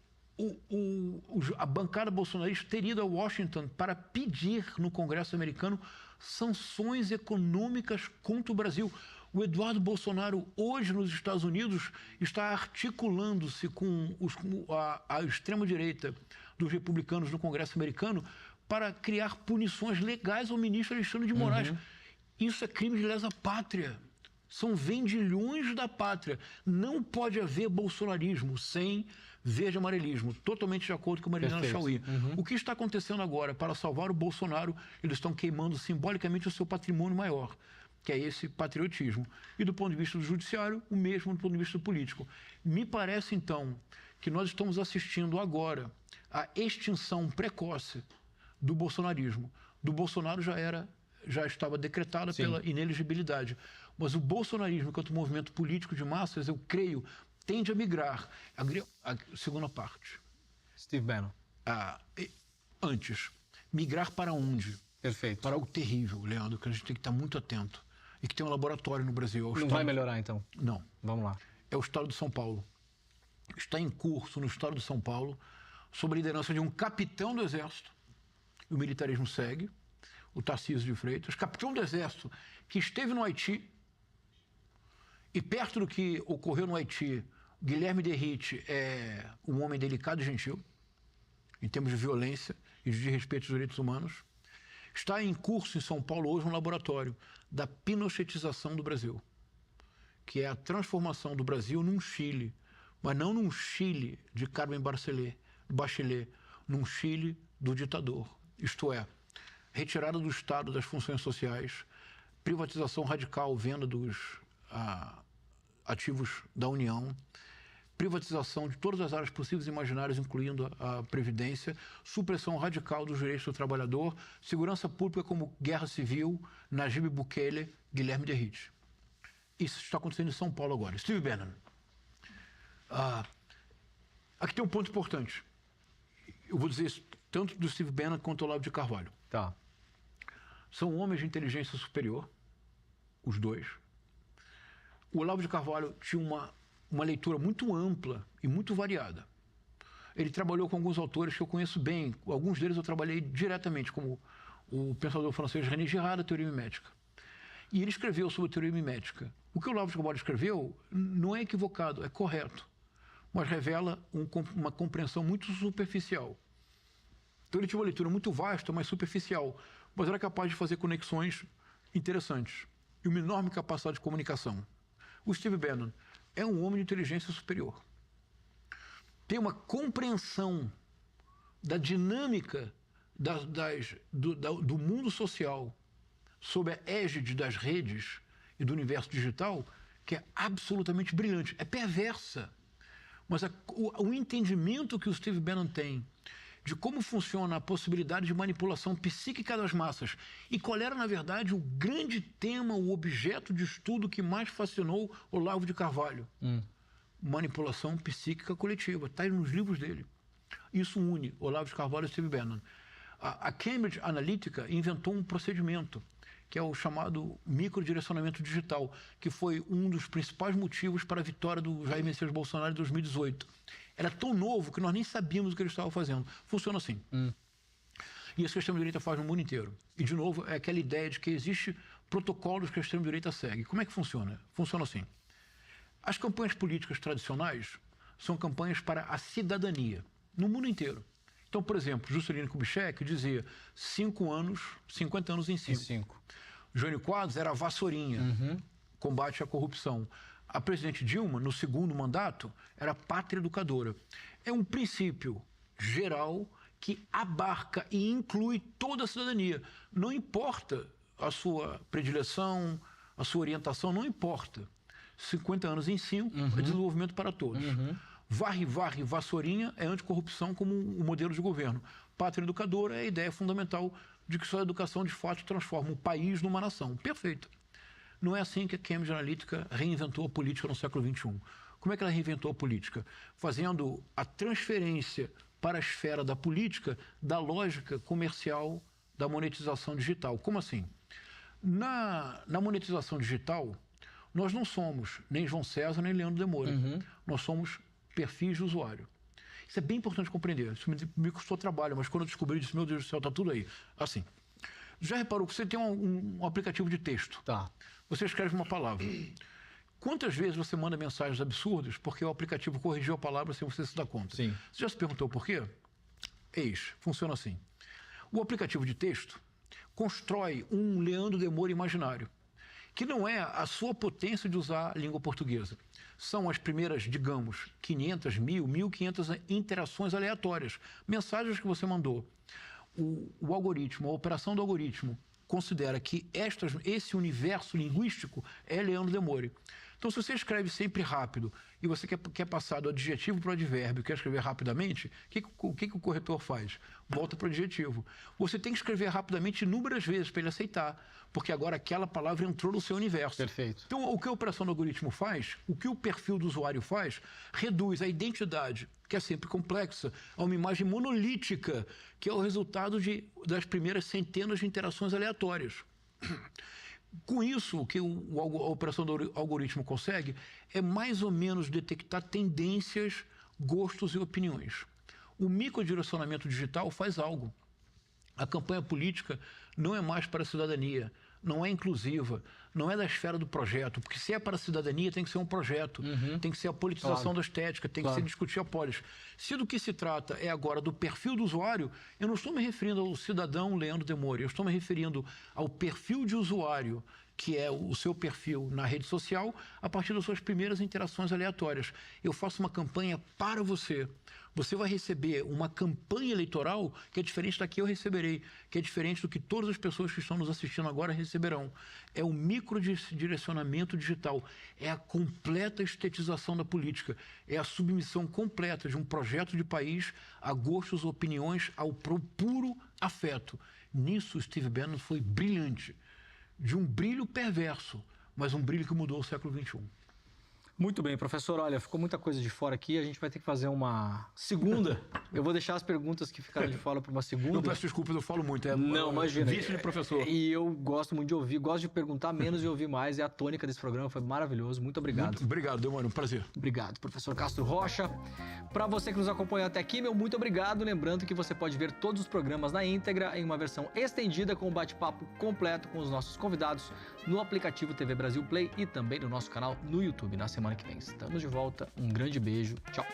a bancada bolsonarista teria ido a Washington para pedir no Congresso americano sanções econômicas contra o Brasil. O Eduardo Bolsonaro, hoje nos Estados Unidos, está articulando-se com a extrema-direita dos republicanos no Congresso americano para criar punições legais ao ministro Alexandre de Moraes. Isso é crime de lesa pátria. São vendilhões da pátria. Não pode haver bolsonarismo sem verde amarelismo. Totalmente de acordo com a Marilena Chauí. O que está acontecendo agora? Para salvar o Bolsonaro, eles estão queimando simbolicamente o seu patrimônio maior, que é esse patriotismo. E do ponto de vista do judiciário, o mesmo do ponto de vista político. Me parece, então, que nós estamos assistindo agora à extinção precoce do bolsonarismo. Do Bolsonaro já estava decretada pela inelegibilidade. Mas o bolsonarismo, enquanto movimento político de massas, eu creio, tende a migrar. A segunda parte. Steve Bannon. Antes, migrar para onde? Perfeito. Para algo terrível, Leandro, que a gente tem que estar muito atento. E que tem um laboratório no Brasil. Não vai melhorar, então? Não. Vamos lá. É o Estado de São Paulo. Está em curso, no Estado de São Paulo, sob a liderança de um capitão do Exército. O militarismo segue, o Tarcísio de Freitas, capitão do Exército, que esteve no Haiti, e perto do que ocorreu no Haiti, Guilherme Derrite é um homem delicado e gentil, em termos de violência e de respeito aos direitos humanos. Está em curso em São Paulo hoje um laboratório da pinochetização do Brasil, que é a transformação do Brasil num Chile, mas não num Chile de Carmen Bachelet, num Chile do ditador. Isto é, retirada do Estado das funções sociais, privatização radical, venda dos ativos da União, privatização de todas as áreas possíveis e imaginárias, incluindo a Previdência, supressão radical dos direitos do trabalhador, segurança pública como guerra civil, Najib Bukele, Guilherme Derrite. Isso está acontecendo em São Paulo agora. Steve Bannon. Aqui tem um ponto importante. Eu vou dizer isso tanto do Steve Bannon quanto do Olavo de Carvalho. Tá. São homens de inteligência superior, os dois. O Olavo de Carvalho tinha uma leitura muito ampla e muito variada. Ele trabalhou com alguns autores que eu conheço bem. Alguns deles eu trabalhei diretamente, como o pensador francês René Girard, da teoria mimética. E ele escreveu sobre a teoria mimética. O que o Olavo de Carvalho escreveu não é equivocado, é correto, mas revela uma compreensão muito superficial. Então ele tinha uma leitura muito vasta, mas superficial, mas era capaz de fazer conexões interessantes e uma enorme capacidade de comunicação. O Steve Bannon é um homem de inteligência superior. Tem uma compreensão da dinâmica do mundo social sob a égide das redes e do universo digital que é absolutamente brilhante. É perversa, mas o entendimento que o Steve Bannon tem de como funciona a possibilidade de manipulação psíquica das massas e qual era, na verdade, o grande tema, o objeto de estudo que mais fascinou Olavo de Carvalho. Manipulação psíquica coletiva. Está aí nos livros dele. Isso une Olavo de Carvalho e Steve Bannon. A Cambridge Analytica inventou um procedimento, que é o chamado microdirecionamento digital, que foi um dos principais motivos para a vitória do Jair Messias Bolsonaro em 2018. Era tão novo que nós nem sabíamos o que ele estava fazendo. Funciona assim. E isso que a extrema-direita faz no mundo inteiro. E, de novo, é aquela ideia de que existe protocolos que a extrema-direita segue. Como é que funciona? Funciona assim. As campanhas políticas tradicionais são campanhas para a cidadania, no mundo inteiro. Então, por exemplo, Juscelino Kubitschek dizia 50 anos em 5. Jânio Quadros era a vassourinha, combate à corrupção. A presidente Dilma, no segundo mandato, era pátria educadora. É um princípio geral que abarca e inclui toda a cidadania. Não importa a sua predileção, a sua orientação, não importa. 50 anos em 5 é desenvolvimento para todos. Varre, vassourinha é anticorrupção como um modelo de governo. Pátria educadora é a ideia fundamental de que só a educação de fato transforma o país numa nação. Perfeito. Não é assim que a Cambridge Analytica reinventou a política no século XXI. Como é que ela reinventou a política? Fazendo a transferência para a esfera da política da lógica comercial da monetização digital. Como assim? Na monetização digital, nós não somos nem João César nem Leandro de Moura. Nós somos perfis de usuário. Isso é bem importante compreender. Isso me custou trabalho, mas quando eu descobri, eu disse, meu Deus do céu, está tudo aí. Assim, já reparou que você tem um aplicativo de texto. Tá. Você escreve uma palavra. Quantas vezes você manda mensagens absurdas porque o aplicativo corrigiu a palavra sem você se dar conta? Sim. Você já se perguntou por quê? Funciona assim. O aplicativo de texto constrói um Leandro de Moura imaginário, que não é a sua potência de usar a língua portuguesa. São as primeiras, digamos, 500, 1.500 interações aleatórias. Mensagens que você mandou. O algoritmo, a operação do algoritmo, considera que esse universo linguístico é Leandro de Moura. Então, se você escreve sempre rápido e você quer passar do adjetivo para o advérbio, quer escrever rapidamente, o que o corretor faz? Volta para o adjetivo. Você tem que escrever rapidamente inúmeras vezes para ele aceitar, porque agora aquela palavra entrou no seu universo. Perfeito. Então, o que a operação do algoritmo faz, o que o perfil do usuário faz, reduz a identidade, que é sempre complexa, a uma imagem monolítica, que é o resultado das primeiras centenas de interações aleatórias. Com isso, o que a operação do algoritmo consegue é mais ou menos detectar tendências, gostos e opiniões. O microdirecionamento digital faz algo. A campanha política não é mais para a cidadania, não é inclusiva, não é da esfera do projeto, porque se é para a cidadania tem que ser um projeto, tem que ser a politização da estética, tem que ser discutir a polis. Se do que se trata é agora do perfil do usuário, eu não estou me referindo ao cidadão Leandro Demore, eu estou me referindo ao perfil de usuário, que é o seu perfil na rede social, a partir das suas primeiras interações aleatórias. Eu faço uma campanha para você. Você vai receber uma campanha eleitoral que é diferente da que eu receberei, que é diferente do que todas as pessoas que estão nos assistindo agora receberão. É o microdirecionamento digital, é a completa estetização da política, é a submissão completa de um projeto de país a gostos, opiniões, ao puro afeto. Nisso, Steve Bannon foi brilhante. De um brilho perverso, mas um brilho que mudou o século XXI. Muito bem, professor. Olha, ficou muita coisa de fora aqui. A gente vai ter que fazer uma segunda. Eu vou deixar as perguntas que ficaram de fora para uma segunda. Eu peço desculpas, eu falo muito. Não, imagina. Vice de professor. E eu gosto muito de ouvir, gosto de perguntar menos e ouvir mais. É a tônica desse programa, foi maravilhoso. Muito obrigado. Muito obrigado, Delmano, um prazer. Obrigado, professor Castro Rocha. Para você que nos acompanhou até aqui, meu muito obrigado. Lembrando que você pode ver todos os programas na íntegra em uma versão estendida com um bate-papo completo com os nossos convidados no aplicativo TV Brasil Play e também no nosso canal no YouTube na semana que vem. Estamos de volta. Um grande beijo. Tchau.